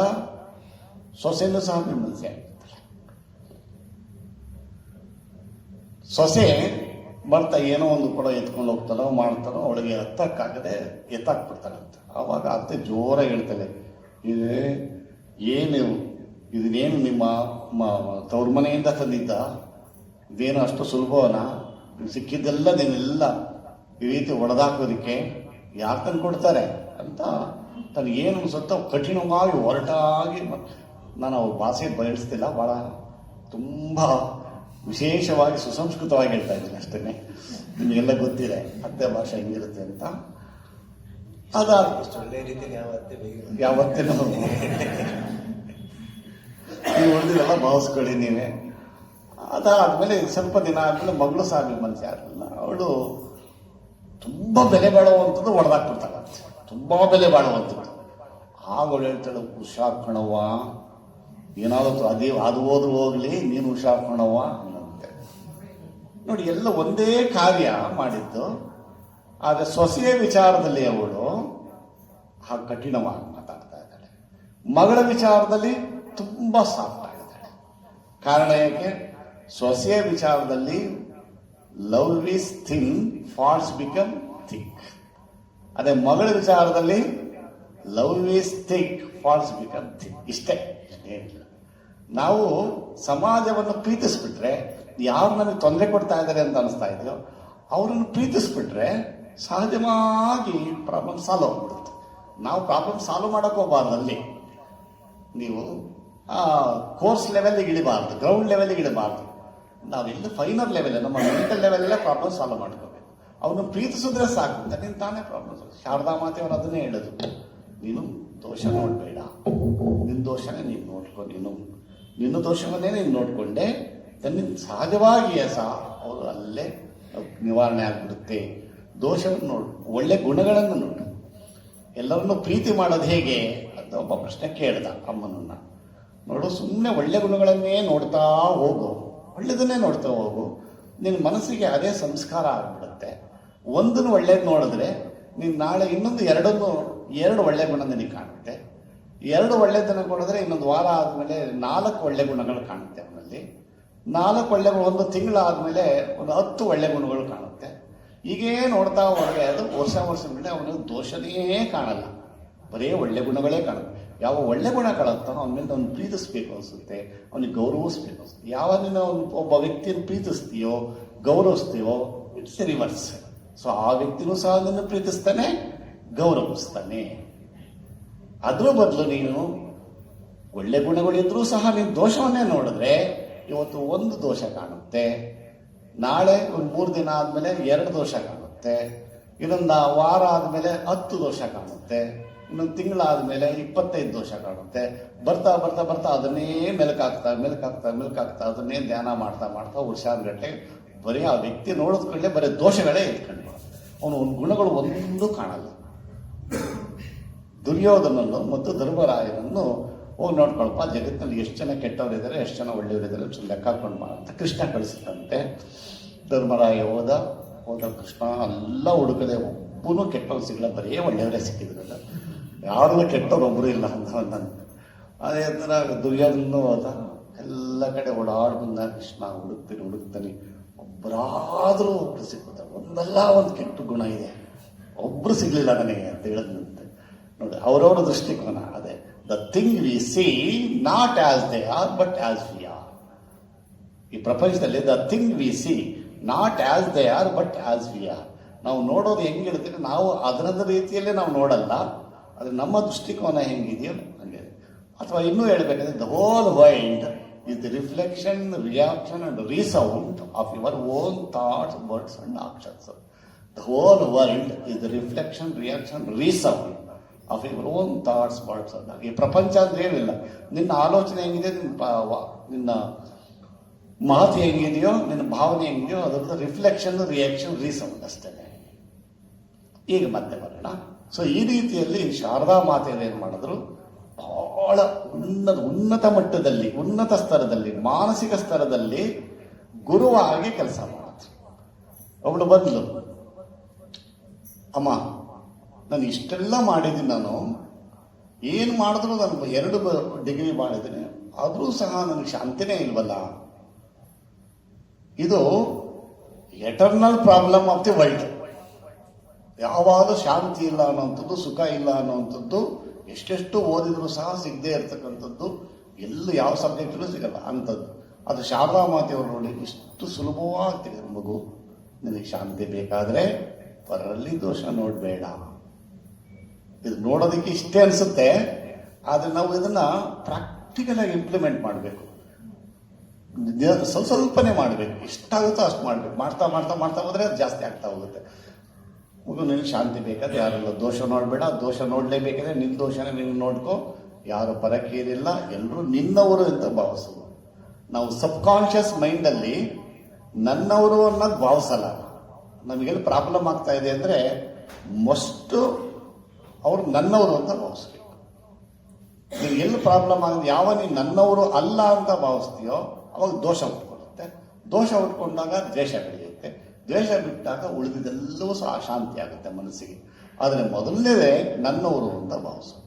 ಸೊಸೆನೂ ಸಹ ಬಿಮ್ಮನ್ಸಿ ಆಗಿರ್ತಾಳೆ. ಸೊಸೆ ಬರ್ತಾ ಏನೋ ಒಂದು ಕೂಡ ಎತ್ಕೊಂಡು ಹೋಗ್ತಾನೋ ಮಾಡ್ತಾನೋ, ಅವಳಿಗೆ ಹತ್ತಕ್ಕಾಗದೆ ಎತ್ತಾಕ್ಬಿಡ್ತಾಳಂತೆ. ಆವಾಗ ಅತ್ತೆ ಜೋರಾಗಿ ಹೇಳ್ತಾಳೆ, ಇದನ್ನೇನು ನಿಮ್ಮ ತವ್ರ ಮನೆಯಿಂದ ತಂದಿದ್ದ, ಇದೇನು ಅಷ್ಟು ಸುಲಭವನ, ಸಿಕ್ಕಿದ್ದೆಲ್ಲ ನೀನೆಲ್ಲ ಈ ರೀತಿ ಹೊಡೆದಾಕೋದಕ್ಕೆ ಯಾರು ತಂದು ಕೊಡ್ತಾರೆ ಅಂತ ತನಗೇನು ಅನ್ಸುತ್ತೋ ಕಠಿಣವಾಗಿ ಹೊರಟಾಗಿ, ನಾನು ಅವ್ರ ಭಾಷೆ ಬಯಸ್ತಿಲ್ಲ, ಭಾಳ ತುಂಬ ವಿಶೇಷವಾಗಿ ಸುಸಂಸ್ಕೃತವಾಗಿ ಹೇಳ್ತಾ ಇದ್ದೀನಿ ಅಷ್ಟೇ, ನಿಮಗೆಲ್ಲ ಗೊತ್ತಿದೆ ಅತ್ತೆ ಭಾಷೆ ಹೆಂಗಿರುತ್ತೆ ಅಂತ. ಒಳ್ಳೆ ರೀತಿಯಲ್ಲಿ ಯಾವತ್ತೇನೋ ನೀವು ಹೊಡೆದಿರಲ್ಲ ಭಾವಿಸ್ಕೊಳ್ಳಿ ನೀವೇ. ಅದಾದ್ಮೇಲೆ ಸ್ವಲ್ಪ ದಿನ ಆದ್ಮೇಲೆ ಮಗಳು ಸಹ ಮನಸ್ಸು ಆಗಲಿಲ್ಲ, ಅವಳು ತುಂಬಾ ಬೆಲೆ ಬಾಳುವಂಥದ್ದು ಹೊಡೆದಾಕ್ಬಿಡ್ತಾಳಂತೆ, ತುಂಬಾ ಬೆಲೆ ಬಾಳುವಂಥದ್ದು. ಆಗ ಅವಳು ಹೇಳ್ತಾಳೆ, ಹುಷಾರ್ ಕಣವ್ವ, ಏನಾದರೂ ಅದು ಹೋದ್ರು ಹೋಗ್ಲಿ, ನೀನು ಹುಷಾರ್ ಕಣವ್ವ ಅನ್ನಂತೆ. ನೋಡಿ, ಎಲ್ಲ ಒಂದೇ ಕಾರ್ಯ ಮಾಡಿದ್ದು, ಆದರೆ ಸೊಸೆಯ ವಿಚಾರದಲ್ಲಿ ಅವಳು ಹಾಗೆ ಕಠಿಣವಾಗಿ ಮಾತಾಡ್ತಾ ಇದ್ದಾಳೆ, ಮಗಳ ವಿಚಾರದಲ್ಲಿ ತುಂಬಾ ಸಾಫ್ಟ್ ಆಗಿದ್ದಾಳೆ. ಕಾರಣ ಏಕೆ? ಸೊಸೆಯ ವಿಚಾರದಲ್ಲಿ love is thin, falls become thick. ಅದೇ ಮಗಳ ವಿಚಾರದಲ್ಲಿ love is thick, falls become thick. ಇಷ್ಟೇ, ಏನಿಲ್ಲ. ನಾವು ಸಮಾಜವನ್ನು ಪ್ರೀತಿಸ್ಬಿಟ್ರೆ, ಯಾರು ನಮಗೆ ತೊಂದರೆ ಕೊಡ್ತಾ ಇದ್ದಾರೆ ಅಂತ ಅನಿಸ್ತಾ ಇದೆಯೋ ಅವರನ್ನು ಪ್ರೀತಿಸ್ಬಿಟ್ರೆ ಸಹಜವಾಗಿ ಪ್ರಾಬ್ಲಮ್ ಸಾಲ್ವ್ ಆಗ್ಬಿಡುತ್ತೆ. ನಾವು ಪ್ರಾಬ್ಲಮ್ ಸಾಲ್ವ್ ಮಾಡಕ್ ಹೋಗ್ಬಾರ್ದಲ್ಲಿ. ನೀವು ಕೋರ್ಸ್ ಲೆವೆಲ್ಗೆ ಇಳಿಬಾರ್ದು, ಗ್ರೌಂಡ್ ಲೆವೆಲ್ಗೆ ಇಳಿಬಾರ್ದು. ನಾವೆಲ್ಲ ಫೈನಲ್ ಲೆವೆಲ್, ನಮ್ಮ ಮೆಂಟಲ್ ಲೆವೆಲ್ಲೇ ಪ್ರಾಬ್ಲಮ್ ಸಾಲ್ವ್ ಮಾಡ್ಕೋಬೇಕು. ಅವನು ಪ್ರೀತಿಸಿದ್ರೆ ಸಾಕು ಅಂತ ನೀನು ತಾನೇ ಪ್ರಾಬ್ಲಮ್. ಶಾರದಾ ಮಾತೆ ಅವರು ಅದನ್ನೇ ಹೇಳೋದು, ನೀನು ದೋಷ ನೋಡಬೇಡ, ನಿನ್ನ ದೋಷನೇ ನೀನು ನೋಡ್ಕೊ, ನಿನ್ನ ದೋಷವನ್ನೇ ನೀನು ನೋಡಿಕೊಂಡೆ ನಿನ್ನ ಸಹಜವಾಗಿಯೇ ಸಹ ಅವರು ಅಲ್ಲೇ ನಿವಾರಣೆ ಆಗಿಬಿಡುತ್ತೆ. ದೋಷವನ್ನು ನೋಡು, ಒಳ್ಳೆ ಗುಣಗಳನ್ನು ನೋಡು. ಎಲ್ಲರನ್ನು ಪ್ರೀತಿ ಮಾಡೋದು ಹೇಗೆ ಅಂತ ಒಬ್ಬ ಪ್ರಶ್ನೆ ಕೇಳ್ದ ಅಮ್ಮನನ್ನ. ನೋಡು, ಸುಮ್ಮನೆ ಒಳ್ಳೆ ಗುಣಗಳನ್ನೇ ನೋಡ್ತಾ ಹೋಗು, ಒಳ್ಳೆದನ್ನೇ ನೋಡ್ತಾ ಹೋಗು, ನಿನ್ನ ಮನಸ್ಸಿಗೆ ಅದೇ ಸಂಸ್ಕಾರ ಆಗ್ಬಿಡುತ್ತೆ. ಒಂದನ್ನು ಒಳ್ಳೇದು ನೋಡಿದ್ರೆ ನೀನು ನಾಳೆ ಇನ್ನೊಂದು ಎರಡು ಒಳ್ಳೆ ಗುಣ ನಿನಗೆ ಕಾಣುತ್ತೆ. ಎರಡು ಒಳ್ಳೆದನ್ನು ಕೊಡಿದ್ರೆ ಇನ್ನೊಂದು ವಾರ ಆದಮೇಲೆ 4 ಒಳ್ಳೆ ಗುಣಗಳು ಕಾಣುತ್ತೆ ಅವನಲ್ಲಿ. 4 ಒಳ್ಳೆ ಗುಣ, ಒಂದು ತಿಂಗಳಾದಮೇಲೆ ಒಂದು 10 ಒಳ್ಳೆ ಗುಣಗಳು ಕಾಣುತ್ತೆ. ಹೀಗೇ ನೋಡ್ತಾ ಹೋದರೆ ಅದು ವರ್ಷ ಮೇಲೆ ಅವನಿಗೆ ದೋಷನೇ ಕಾಣಲ್ಲ, ಬರೀ ಒಳ್ಳೆ ಗುಣಗಳೇ ಕಾಣುತ್ತೆ. ಯಾವ ಒಳ್ಳೆ ಗುಣ ಕಾಣುತ್ತಾನೋ ಅವನ ಮೇಲೆ ಅವ್ನು ಪ್ರೀತಿಸ್ಬೇಕು ಅನಿಸುತ್ತೆ, ಅವನಿಗೆ ಗೌರವಿಸ್ಬೇಕು ಅನಿಸುತ್ತೆ. ಯಾವಾಗ ನೀನು ಒಬ್ಬ ವ್ಯಕ್ತಿಯನ್ನು ಪ್ರೀತಿಸ್ತೀಯೋ ಗೌರವಿಸ್ತೀಯೋ, ಇಟ್ಸ್ ರಿವರ್ಸ್. ಸೊ ಆ ವ್ಯಕ್ತಿನೂ ಸಹ ನಿನ್ನ ಪ್ರೀತಿಸ್ತಾನೆ, ಗೌರವಿಸ್ತಾನೆ. ಅದ್ರ ಬದಲು ನೀನು ಒಳ್ಳೆ ಗುಣಗಳಿದ್ರೂ ಸಹ ನೀನು ದೋಷವನ್ನೇ ನೋಡಿದ್ರೆ, ಇವತ್ತು ಒಂದು ದೋಷ ಕಾಣುತ್ತೆ, ನಾಳೆ ಒಂದು 3 ದಿನ ಆದಮೇಲೆ 2 ದೋಷ ಕಾಣುತ್ತೆ, ಇನ್ನೊಂದು ವಾರ ಆದಮೇಲೆ 10 ದೋಷ ಕಾಣುತ್ತೆ, ಇನ್ನೊಂದು ತಿಂಗಳಾದ್ಮೇಲೆ 25 ದೋಷ ಕಾಣುತ್ತೆ. ಬರ್ತಾ ಬರ್ತಾ ಬರ್ತಾ ಅದನ್ನೇ ಮೆಲುಕಾಗ್ತಾ ಅದನ್ನೇ ಧ್ಯಾನ ಮಾಡ್ತಾ ವರ್ಷಾನುಗಟ್ಟಲೆ ಬರೀ ಆ ವ್ಯಕ್ತಿ ನೋಡೋದ್ಕೊಳ್ಳೆ ಬರೀ ದೋಷಗಳೇ ಇಟ್ಕೊಂಡು ಅವನು ಗುಣಗಳು ಒಂದೂ ಕಾಣಲ್ಲ. ದುರ್ಯೋಧನನ್ನು ಮತ್ತು ಧರ್ಮರಾಯನನ್ನು ಹೋಗಿ ನೋಡ್ಕೊಳಪ್ಪ, ಜಗತ್ತಿನಲ್ಲಿ ಎಷ್ಟು ಜನ ಕೆಟ್ಟವರಿದ್ದಾರೆ, ಎಷ್ಟು ಜನ ಒಳ್ಳೆಯವರಿದ್ದಾರೆ ಲೆಕ್ಕ ಹಾಕೊಂಡು ಅಂತ ಕೃಷ್ಣ ಕಳಿಸಿದಂತೆ. ಧರ್ಮರಾಯ ಹೋದ ಕೃಷ್ಣ ಎಲ್ಲ ಹುಡುಕದೆ ಒಬ್ಬನು ಕೆಟ್ಟವ್ರು ಸಿಗಲ್ಲ, ಬರೀ ಒಳ್ಳೆಯವರೇ ಸಿಕ್ಕಿದ್ರಲ್ಲ, ಯಾರು ಕೆಟ್ಟವ್ರೊಬ್ಬರು ಇಲ್ಲ ಅಂತ. ಅದೇ ಥರ ದುರ್ಯೋಧನೂ ಹೋದ, ಎಲ್ಲ ಕಡೆ ಓಡಾಡ್ಬಂದ ಕೃಷ್ಣ. ಹುಡುಕ್ತಾನೆ ಒಬ್ಬರಾದರೂ ಒಬ್ರು ಸಿಕ್ಕೋತಾರೆ, ಒಂದಲ್ಲ ಒಂದು ಕೆಟ್ಟ ಗುಣ ಇದೆ, ಒಬ್ರು ಸಿಗ್ಲಿಲ್ಲ ನನಗೆ ಅಂತ ಹೇಳಿದಂತೆ. ನೋಡಿ, ಅವರವರ ದೃಷ್ಟಿಕೋನ ಅದೇ. The thing we C not as they are but as we are. ಈ ಪ್ರಪಂಚದಲ್ಲಿ the thing we C not as they are but as we are. ನಾವು ನೋಡೋದು ಹೆಂಗಿರ್ತೀವಿ, ನಾವು ಅದರದ ರೀತಿಯಲ್ಲೇ ನಾವು ನೋಡಲ್ಲ, ಅದು ನಮ್ಮ ದೃಷ್ಟಿಕೋನ ಹೆಂಗಿದೆಯೋ ಹಂಗೆ. ಅಥವಾ ಇನ್ನೂ ಹೇಳ್ಬೇಕಂದ್ರೆ the whole world is the reflection, reaction and resound of your own thoughts, words and actions. The whole world is the reflection, reaction, resound of your own thoughts, words and actions. ಈ ಪ್ರಪಂಚ ಅಂದ್ರೆ ಏನಿಲ್ಲ, ನಿನ್ನ ಆಲೋಚನೆ ಹೆಂಗಿದೆ, ನಿನ್ನ ಮಾತು ಹೆಂಗಿದೆಯೋ, ನಿನ್ನ ಭಾವನೆ ಹೆಂಗಿದೆಯೋ ಅದರದ್ದು ರಿಫ್ಲೆಕ್ಷನ್, ರಿಯಾಕ್ಷನ್, ರೀಸೌಂಡ್ ಅಷ್ಟೇ. ಈಗ ಮತ್ತೆ ಬರೋಣ. ಸೊ ಈ ರೀತಿಯಲ್ಲಿ ಶಾರದಾ ಮಾತೆಯರು ಏನು ಮಾಡಿದ್ರು, ಬಹಳ ಉನ್ನತ ಮಟ್ಟದಲ್ಲಿ, ಉನ್ನತ ಸ್ತರದಲ್ಲಿ, ಮಾನಸಿಕ ಸ್ತರದಲ್ಲಿ ಗುರುವಾಗಿ ಕೆಲಸ ಮಾಡಿದ್ರು. ಅವಳು ಬಂದ್ಲು, ಅಮ್ಮ ನಾನು ಇಷ್ಟೆಲ್ಲ ಮಾಡಿದ್ದೀನಿ, ನಾನು ಏನು ಮಾಡಿದ್ರು, ನಾನು 2 ಡಿಗ್ರಿ ಮಾಡಿದ್ದೀನಿ, ಆದರೂ ಸಹ ನನಗೆ ಶಾಂತಿನೇ ಇಲ್ವಲ್ಲ. ಇದು eternal problem of the world. ಯಾವಾಗಲೂ ಶಾಂತಿ ಇಲ್ಲ ಅನ್ನೋಂಥದ್ದು, ಸುಖ ಇಲ್ಲ ಅನ್ನೋವಂಥದ್ದು, ಎಷ್ಟೆಷ್ಟು ಓದಿದ್ರು ಸಹ ಸಿಗದೆ ಇರ್ತಕ್ಕಂಥದ್ದು, ಎಲ್ಲ ಯಾವ ಸಬ್ಜೆಕ್ಟಲ್ಲೂ ಸಿಗಲ್ಲ ಅಂಥದ್ದು. ಅದು ಶಾರದಾ ಮಾತೆಯವರು ನೋಡಿ ಎಷ್ಟು ಸುಲಭವಾಗ್ತಿದೆ. ಮಗು, ನಿನಗೆ ಶಾಂತಿ ಬೇಕಾದರೆ ಪರರಲ್ಲಿ ದೋಷ ನೋಡಬೇಡ. ಇದು ನೋಡೋದಕ್ಕೆ ಇಷ್ಟೇ ಅನಿಸುತ್ತೆ, ಆದರೆ ನಾವು ಇದನ್ನ ಪ್ರಾಕ್ಟಿಕಲ್ ಆಗಿ ಇಂಪ್ಲಿಮೆಂಟ್ ಮಾಡಬೇಕು. ಸ್ವಲ್ಪನೇ ಮಾಡಬೇಕು, ಎಷ್ಟಾಗುತ್ತೋ ಅಷ್ಟು ಮಾಡಬೇಕು. ಮಾಡ್ತಾ ಮಾಡ್ತಾ ಮಾಡ್ತಾ ಹೋದ್ರೆ ಅದು ಜಾಸ್ತಿ ಆಗ್ತಾ ಹೋಗುತ್ತೆ. ಮಗು, ನಿನಗೆ ಶಾಂತಿ ಬೇಕಾದ್ರೆ ಯಾರೆಲ್ಲ ದೋಷ ನೋಡಬೇಡ, ದೋಷ ನೋಡಲೇಬೇಕಾದ್ರೆ ನಿನ್ನ ದೋಷನೇ ನೀನು ನೋಡ್ಕೋ. ಯಾರು ಪರಕೇರಿಲ್ಲ, ಎಲ್ಲರೂ ನಿನ್ನವರು ಅಂತ ಭಾವಿಸೋದು. ನಾವು ಸಬ್ ಕಾನ್ಷಿಯಸ್ ಮೈಂಡಲ್ಲಿ ನನ್ನವರು ಅನ್ನೋದು ಭಾವಿಸಲ್ಲ. ನಮಗೆಲ್ಲಿ ಪ್ರಾಬ್ಲಮ್ ಆಗ್ತಾ ಇದೆ ಅಂದರೆ, ಮಸ್ಟು ಅವರು ನನ್ನವರು ಅಂತ ಭಾವಿಸ್ಬೇಕು. ನೀವು ಎಲ್ಲಿ ಪ್ರಾಬ್ಲಮ್ ಆಗಿದೆ, ಯಾವ ನೀನು ನನ್ನವರು ಅಲ್ಲ ಅಂತ ಭಾವಿಸ್ತೀಯೋ ಅವಾಗ ದೋಷ ಉಟ್ಕೊಳ್ಳುತ್ತೆ. ದೋಷ ಉಟ್ಕೊಂಡಾಗ ದ್ವೇಷ ಬೆಳೆಯುತ್ತೆ. ದ್ವೇಷ ಬಿಟ್ಟಾಗ ಉಳಿದಿದ್ದೆಲ್ಲವೂ ಸಹ ಅಶಾಂತಿ ಆಗುತ್ತೆ ಮನಸ್ಸಿಗೆ. ಆದರೆ ಮೊದಲನೇದೇ ನನ್ನವರು ಅಂತ ಭಾವಿಸೋದು.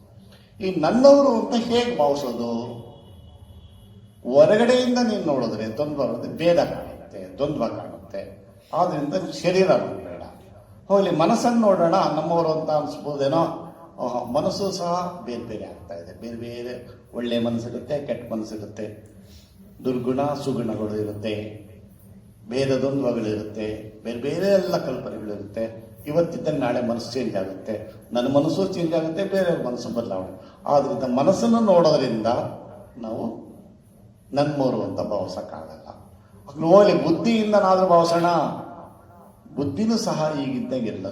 ಈ ನನ್ನವರು ಅಂತ ಹೇಗೆ ಭಾವಿಸೋದು? ಹೊರಗಡೆಯಿಂದ ನೀನು ನೋಡಿದ್ರೆ ಭೇದ ಕಾಣುತ್ತೆ, ದ್ವಂದ್ವ ಕಾಣುತ್ತೆ. ಆದ್ರಿಂದ ಶರೀರ ನೋಡಬೇಡ. ಹೋಗ್ಲಿ, ಮನಸ್ಸನ್ನು ನೋಡೋಣ, ನಮ್ಮವರು ಅಂತ ಅನಿಸ್ಬೋದೇನೋ. ಮನಸ್ಸು ಸಹ ಬೇರೆ ಬೇರೆ ಆಗ್ತಾ ಇದೆ. ಬೇರೆ ಬೇರೆ ಒಳ್ಳೆ ಮನಸ್ಸಿರುತ್ತೆ, ಕೆಟ್ಟ ಮನಸ್ಸಿರುತ್ತೆ, ದುರ್ಗುಣ ಸುಗುಣಗಳು ಇರುತ್ತೆ, ಭೇದ ದ್ವಂದ್ವಗಳಿರುತ್ತೆ, ಬೇರೆ ಬೇರೆ ಎಲ್ಲ ಕಲ್ಪನೆಗಳಿರುತ್ತೆ. ಇವತ್ತಿದ್ದಂಗೆ ನಾಳೆ ಮನಸ್ಸು ಚೇಂಜ್ ಆಗುತ್ತೆ, ನನ್ನ ಮನಸ್ಸು ಚೇಂಜ್ ಆಗುತ್ತೆ, ಬೇರೆಯವ್ರ ಮನಸ್ಸು ಬದಲಾವಣೆ. ಆದ್ರಿಂದ ಮನಸ್ಸನ್ನು ನೋಡೋದ್ರಿಂದ ನಾವು ನನ್ಮೋರು ಅಂತ ಭಾವಿಸೋಕ್ಕಾಗಲ್ಲ. ಹೋಗ್ಲಿ, ಬುದ್ಧಿಯಿಂದನಾದ್ರೂ ಭಾವಿಸೋಣ. ಬುದ್ಧಿನೂ ಸಹ ಈಗಿದ್ದಂಗಿಲ್ಲ.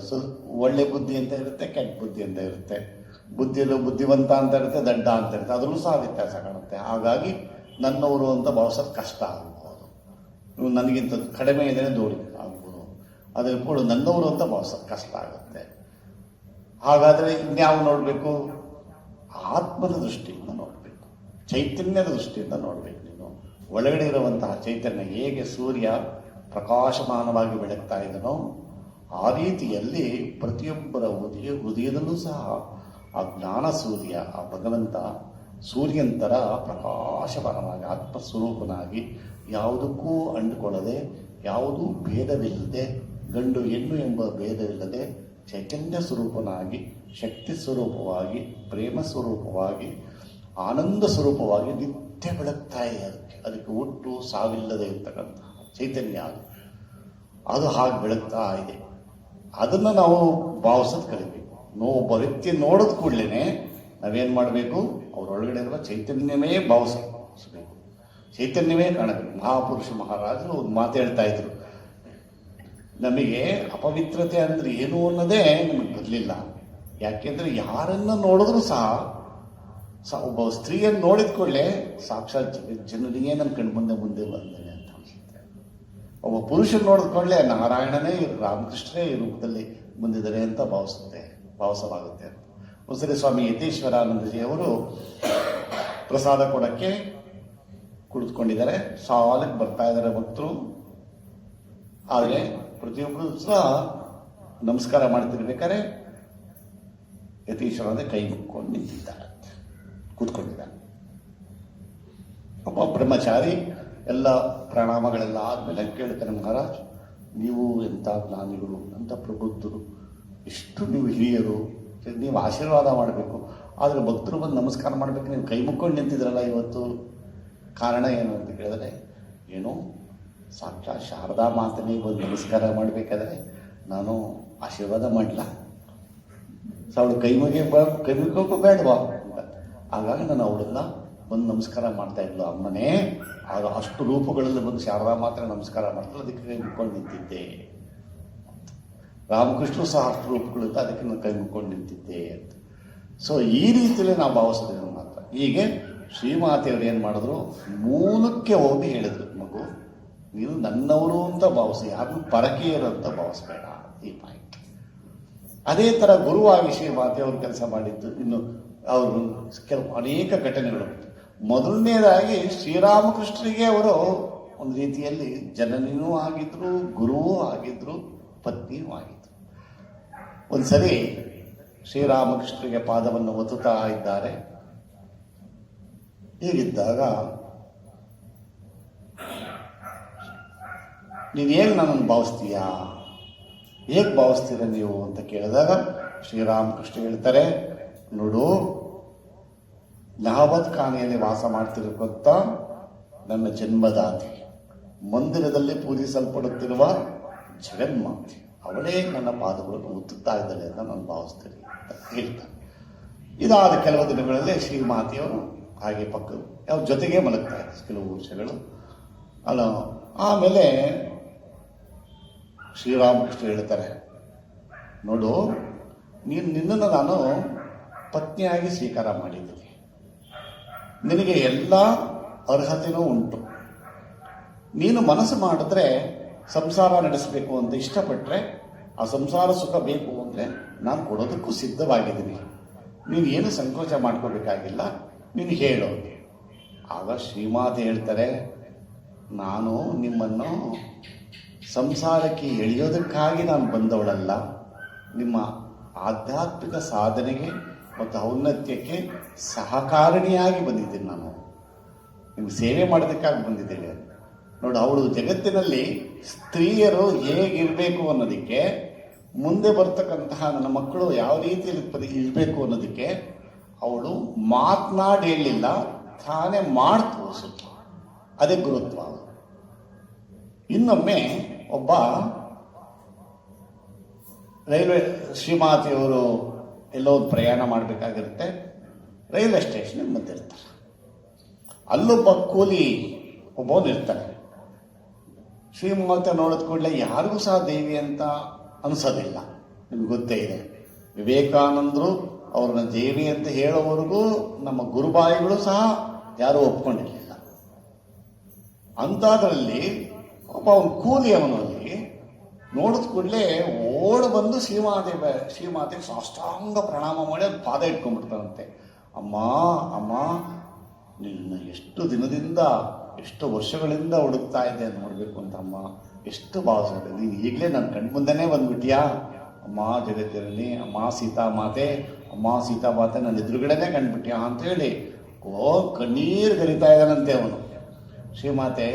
ಒಳ್ಳೆ ಬುದ್ಧಿ ಅಂತ ಇರುತ್ತೆ, ಕೆಟ್ಟ ಬುದ್ಧಿ ಅಂತ ಇರುತ್ತೆ. ಬುದ್ಧಿಯಲ್ಲೂ ಬುದ್ಧಿವಂತ ಅಂತ ಇರುತ್ತೆ, ದಡ್ಡ ಅಂತ ಇರುತ್ತೆ, ಅದರಲ್ಲೂ ಸಹ ವ್ಯತ್ಯಾಸ ಕಾಣುತ್ತೆ. ಹಾಗಾಗಿ ನನ್ನವರು ಅಂತ ಭಾವಿಸೋದು ಕಷ್ಟ ಆಗ್ಬೋದು. ನನಗಿಂತ ಕಡಿಮೆ ಇದ್ರೆ ದೂರ ಆಗ್ಬೋದು. ಅದ್ರ ಕೂಡ ನನ್ನವರು ಅಂತ ಭಾವಿಸೋದು ಕಷ್ಟ ಆಗುತ್ತೆ. ಹಾಗಾದ್ರೆ ಇನ್ಯಾವ ನೋಡಬೇಕು? ಆತ್ಮದ ದೃಷ್ಟಿಯಿಂದ ನೋಡಬೇಕು, ಚೈತನ್ಯದ ದೃಷ್ಟಿಯಿಂದ ನೋಡಬೇಕು. ನೀನು ಒಳಗಡೆ ಇರುವಂತಹ ಚೈತನ್ಯ ಹೇಗೆ ಸೂರ್ಯ ಪ್ರಕಾಶಮಾನವಾಗಿ ಬೆಳಗ್ತಾ ಇದ್ದನೋ ಆ ರೀತಿಯಲ್ಲಿ ಪ್ರತಿಯೊಬ್ಬರ ಹೃದಯದಲ್ಲೂ ಸಹ ಆ ಜ್ಞಾನ ಸೂರ್ಯ, ಆ ಭಗವಂತ ಸೂರ್ಯಂತರ ಪ್ರಕಾಶಮಾನವಾಗಿ ಆತ್ಮಸ್ವರೂಪನಾಗಿ, ಯಾವುದಕ್ಕೂ ಅಂದುಕೊಳ್ಳದೆ, ಯಾವುದೂ ಭೇದವಿಲ್ಲದೆ, ಗಂಡು ಹೆಣ್ಣು ಎಂಬ ಭೇದವಿಲ್ಲದೆ ಚೈತನ್ಯ ಸ್ವರೂಪನಾಗಿ, ಶಕ್ತಿ ಸ್ವರೂಪವಾಗಿ, ಪ್ರೇಮ ಸ್ವರೂಪವಾಗಿ, ಆನಂದ ಸ್ವರೂಪವಾಗಿ ನಿತ್ಯ ಬೆಳಗ್ತಾ ಇದೆ. ಅದಕ್ಕೆ ಹುಟ್ಟು ಸಾವಿಲ್ಲದೆ ಇರ್ತಕ್ಕಂಥ ಚೈತನ್ಯ ಅದು ಹಾಗೆ ಬೆಳಗ್ತಾ ಇದೆ. ಅದನ್ನು ನಾವು ಭಾವಿಸೋದು ಕಲಿಬೇಕು. ಒಬ್ಬ ವ್ಯಕ್ತಿ ನೋಡಿದ ಕೂಡಲೇ ನಾವೇನು ಮಾಡಬೇಕು? ಅವರೊಳಗಡೆ ಇರುವ ಚೈತನ್ಯವೇ ಭಾವಿಸಬೇಕು, ಚೈತನ್ಯವೇ ಕಾಣಬೇಕು. ಮಹಾಪುರುಷ ಮಹಾರಾಜರು ಒಂದು ಮಾತು ಹೇಳ್ತಾ ಇದ್ರು, ನಮಗೆ ಅಪವಿತ್ರತೆ ಅಂದ್ರೆ ಏನು ಅನ್ನೋದೇ ನಮಗೆ ಬರಲಿಲ್ಲ. ಯಾಕೆಂದ್ರೆ ಯಾರನ್ನ ನೋಡಿದ್ರು ಸಹ ಒಬ್ಬ ಸ್ತ್ರೀಯನ್ನು ನೋಡಿದ ಕೂಡಲೇ ಸಾಕ್ಷಾತ್ ಜನರಿಗೆ ನನ್ನ ಕಣ್ಮುಂದೆ ಮುಂದೆ ಬಂದೇನೆ ಅಂತ ಅನ್ಸುತ್ತೆ. ಒಬ್ಬ ಪುರುಷನ್ ನೋಡಿದ ಕೂಡಲೇ ನಾರಾಯಣನೇ ರಾಮಕೃಷ್ಣನೇ ಈ ರೂಪದಲ್ಲಿ ಬಂದಿದ್ದಾರೆ ಅಂತ ಭಾವಿಸಲಾಗುತ್ತೆ ಅಂತ. ಒಂದ್ಸರಿ ಸ್ವಾಮಿ ಯತೀಶ್ವರಾನಂದಜಿ ಅವರು ಪ್ರಸಾದ ಕೊಡಕ್ಕೆ ಕುಳಿತುಕೊಂಡಿದ್ದಾರೆ. ಸಾಲಕ್ಕೆ ಬರ್ತಾ ಇದ್ದಾರೆ ಭಕ್ತರು. ಆದರೆ ಪ್ರತಿಯೊಬ್ಬರು ಸಹ ನಮಸ್ಕಾರ ಮಾಡ್ತಿರ್ಬೇಕಾದ್ರೆ ಯತೀಶ್ವರ ಕೈ ಮುಕ್ಕೊಂಡು ನಿಂತಿದ್ದಾರೆ, ಕೂತ್ಕೊಂಡಿದ್ದಾರೆ. ಒಬ್ಬ ಬ್ರಹ್ಮಚಾರಿ ಎಲ್ಲ ಪ್ರಣಾಮಗಳೆಲ್ಲ ಆದ್ಮೇಲೆ ಕೇಳ್ತಾನೆ, ಮಹಾರಾಜ್ ನೀವು ಎಂಥ ಜ್ಞಾನಿಗಳು, ಎಂಥ ಪ್ರಬುದ್ಧರು, ಇಷ್ಟು ನೀವು ಹಿರಿಯರು, ನೀವು ಆಶೀರ್ವಾದ ಮಾಡಬೇಕು. ಆದರೆ ಭಕ್ತರು ಬಂದು ನಮಸ್ಕಾರ ಮಾಡಬೇಕು, ನೀವು ಕೈ ಮುಕ್ಕೊಂಡು ನಿಂತಿದ್ರಲ್ಲ ಇವತ್ತು, ಕಾರಣ ಏನು ಅಂತ ಕೇಳಿದ್ರೆ, ಏನು ಸಾಕ್ಷಾತ್ ಶಾರದಾ ಮಾತನಿಗೆ ಬಂದು ನಮಸ್ಕಾರ ಮಾಡಬೇಕಾದ್ರೆ ನಾನು ಆಶೀರ್ವಾದ ಮಾಡಲ, ಅವಳು ಕೈ ಮುಗಿಯೋಕ್ಕೂ ಬೇಡವಾ ಅಂತ. ಹಾಗಾಗಿ ನಾನು ಅವಳನ್ನ ಬಂದು ನಮಸ್ಕಾರ ಮಾಡ್ತಾ ಇದ್ಲು ಅಮ್ಮನೇ. ಆಗ ಅಷ್ಟು ರೂಪಗಳಲ್ಲಿ ಬಂದು ಶಾರದಾ ಮಾತ್ರ ನಮಸ್ಕಾರ ಮಾಡ್ತಾಳೆ, ಅದಕ್ಕೆ ಕೈ ಮುಕ್ಕೊಂಡು ನಿಂತಿದ್ದೆ. ರಾಮಕೃಷ್ಣ ಸಹ ಅಷ್ಟು ರೂಪಗಳಿಂದ ಅದಕ್ಕೆ ನಾನು ಕೈ ಮುಕ್ಕೊಂಡು ನಿಂತಿದ್ದೆ ಅಂತ. ಸೊ ಈ ರೀತಿಯಲ್ಲಿ ನಾವು ಭಾವಿಸೋದ್ರಿಂದ ಮಾತ್ರ. ಹೀಗೆ ಶ್ರೀಮಾತೆಯವರು ಏನು ಮಾಡಿದ್ರು, ಮೂಲಕ್ಕೆ ಹೋಗಿ ಹೇಳಿದ್ರು, ಮಗು ನೀನು ನನ್ನವರು ಅಂತ ಭಾವಿಸಿ, ಯಾರು ಪರಕೀಯರು ಅಂತ ಭಾವಿಸ್ಬೇಡ. ಈ ಪಾಯಿಂಟ್. ಅದೇ ಥರ ಗುರುವಾಗಿ ಶ್ರೀಮಾತೆಯವರು ಕೆಲಸ ಮಾಡಿದ್ದು ಇನ್ನು ಅವರು ಕೆಲವು ಅನೇಕ ಘಟನೆಗಳು. ಮೊದಲನೇದಾಗಿ ಶ್ರೀರಾಮಕೃಷ್ಣರಿಗೆ ಅವರು ಒಂದು ರೀತಿಯಲ್ಲಿ ಜನನಿಯೂ ಆಗಿದ್ರು, ಗುರುವೂ ಆಗಿದ್ರು, ಪತ್ನಿಯೂ ಆಗಿದ್ರು. ಒಂದ್ಸರಿ ಶ್ರೀರಾಮಕೃಷ್ಣರಿಗೆ ಪಾದವನ್ನು ಒತ್ತುತ್ತಾ ಇದ್ದಾರೆ. ಹೀಗಿದ್ದಾಗ ನೀನು ಹೇಗೆ ನನ್ನನ್ನು ಭಾವಿಸ್ತೀಯಾ, ಹೇಗೆ ಭಾವಿಸ್ತೀರ ನೀವು ಅಂತ ಕೇಳಿದಾಗ ಶ್ರೀರಾಮಕೃಷ್ಣ ಹೇಳ್ತಾರೆ, ನೋಡು, ಲಹಾಬತ್ ಖಾನೆಯಲ್ಲಿ ವಾಸ ಮಾಡ್ತಿರಕ್ಕಂಥ ನನ್ನ ಜನ್ಮದಾತಿ, ಮಂದಿರದಲ್ಲಿ ಪೂಜಿಸಲ್ಪಡುತ್ತಿರುವ ಜಗನ್ಮಾತೆ, ಅವಳೇ ನನ್ನ ಪಾದಗಳನ್ನು ಒತ್ತುತ್ತಾ ಇದ್ದಾಳೆ ಅಂತ ನಾನು ಭಾವಿಸ್ತೇನೆ ಅಂತ ಹೇಳ್ತಾರೆ. ಇದಾದ ಕೆಲವು ದಿನಗಳಲ್ಲಿ ಶ್ರೀಮಾತೆಯವರು ಹಾಗೆ ಅವ್ರ ಜೊತೆಗೆ ಮಲಗ್ತಾ ಇದ್ದಾರೆ ಕೆಲವು ವರ್ಷಗಳು. ಅಲ್ಲ, ಆಮೇಲೆ ಶ್ರೀರಾಮಕೃಷ್ಣ ಹೇಳ್ತಾರೆ, ನೋಡು, ನಿನ್ನನ್ನು ನಾನು ಪತ್ನಿಯಾಗಿ ಸ್ವೀಕಾರ ಮಾಡಿದ್ದೀನಿ, ನಿನಗೆ ಎಲ್ಲ ಅರ್ಹತೆಯೂ ಉಂಟು. ನೀನು ಮನಸ್ಸು ಮಾಡಿದ್ರೆ ಸಂಸಾರ ನಡೆಸಬೇಕು ಅಂತ ಇಷ್ಟಪಟ್ಟರೆ, ಆ ಸಂಸಾರ ಸುಖ ಬೇಕು ಅಂದರೆ ನಾನು ಕೊಡೋದಕ್ಕೂ ಸಿದ್ಧವಾಗಿದ್ದೀನಿ. ನೀನು ಏನು ಸಂಕೋಚ ಮಾಡ್ಕೋಬೇಕಾಗಿಲ್ಲ, ನೀನು ಹೇಳು. ಆಗ ಶ್ರೀಮಾತೆ ಹೇಳ್ತಾರೆ, ನಾನು ನಿಮ್ಮನ್ನು ಸಂಸಾರಕ್ಕೆ ಎಳೆಯೋದಕ್ಕಾಗಿ ನಾನು ಬಂದವಳಲ್ಲ, ನಿಮ್ಮ ಆಧ್ಯಾತ್ಮಿಕ ಸಾಧನೆಗೆ ಮತ್ತು ಔನ್ನತ್ಯಕ್ಕೆ ಸಹಕಾರಿಣಿಯಾಗಿ ಬಂದಿದ್ದೀನಿ. ನಾನು ನಿಮ್ಗೆ ಸೇವೆ ಮಾಡೋದಕ್ಕಾಗಿ ಬಂದಿದ್ದೇನೆ. ನೋಡಿ, ಅವಳು ಜಗತ್ತಿನಲ್ಲಿ ಸ್ತ್ರೀಯರು ಹೇಗಿರಬೇಕು ಅನ್ನೋದಕ್ಕೆ, ಮುಂದೆ ಬರ್ತಕ್ಕಂತಹ ನನ್ನ ಮಕ್ಕಳು ಯಾವ ರೀತಿಯಲ್ಲಿ ಇರಬೇಕು ಅನ್ನೋದಕ್ಕೆ ಅವಳು ಮಾತನಾಡಿ ಹೇಳಲಿಲ್ಲ, ತಾನೇ ಮಾಡಿ ತೋರಿಸಿದ್ಲು. ಅದೇ ಗುರುತ್ವ. ಇನ್ನೊಮ್ಮೆ ಒಬ್ಬ ರೈಲ್ವೆ ಶ್ರೀಮಾತೆಯವರು ಎಲ್ಲೋ ಒಂದು ಪ್ರಯಾಣ ಮಾಡಬೇಕಾಗಿರುತ್ತೆ. ರೈಲ್ವೆ ಸ್ಟೇಷನ್ ಮಧ್ಯೆ ಇರ್ತಾರೆ. ಅಲ್ಲೊಬ್ಬ ಕೂಲಿ ಒಬ್ಬವನು ಇರ್ತಾನೆ. ಶ್ರೀಮಾತೆ ನೋಡಿದ ಕೂಡಲೇ ಯಾರಿಗೂ ಸಹ ದೇವಿ ಅಂತ ಅನಿಸೋದಿಲ್ಲ. ನಿಮ್ಗೆ ಗೊತ್ತೇ ಇದೆ, ವಿವೇಕಾನಂದರು ಅವ್ರನ್ನ ದೇವಿ ಅಂತ ಹೇಳೋವರೆಗೂ ನಮ್ಮ ಗುರುಬಾಯಿಗಳು ಸಹ ಯಾರೂ ಒಪ್ಕೊಂಡಿರಲಿಲ್ಲ. ಅಂಥದ್ರಲ್ಲಿ ಒಬ್ಬ ಅವನು ಕೂಲಿ, ಅವನಲ್ಲಿ ನೋಡಿದ ಕೂಡಲೇ ಓಡ್ ಬಂದು ಶ್ರೀಮಾತೆಗೆ ಸಾಷ್ಟಾಂಗ ಪ್ರಣಾಮ ಮಾಡಿ ಅದು ಪಾದ ಇಟ್ಕೊಂಡ್ಬಿಡ್ತಾನಂತೆ. ಅಮ್ಮ ಅಮ್ಮ, ನಿನ್ನ ಎಷ್ಟು ದಿನದಿಂದ, ಎಷ್ಟು ವರ್ಷಗಳಿಂದ ಹುಡುಕ್ತಾ ಇದ್ದೆ ಅಂತ ನೋಡ್ಬೇಕು ಅಂತ ಅಮ್ಮ, ಎಷ್ಟು ಭಾವಿಸ್ಬಿಟ್ಟೆ. ನೀನು ಈಗಲೇ ನನ್ನ ಕಣ್ಮುಂದೆನೇ ಬಂದ್ಬಿಟ್ಟಿಯಾ ಅಮ್ಮ, ಜಗತ್ತಿರಲಿ ಅಮ್ಮ ಸೀತಾಮಾತೆ, ಅಮ್ಮ ಸೀತಾಮಾತೆ ನನ್ನ ಎದುರುಗಡೆನೇ ಕಂಡುಬಿಟ್ಟಿಯಾ ಅಂತ ಹೇಳಿ ಕಣ್ಣೀರು ಗರಿತಾ ಇದ್ದಾನಂತೆ ಅವನು. ಶ್ರೀಮಾತೆ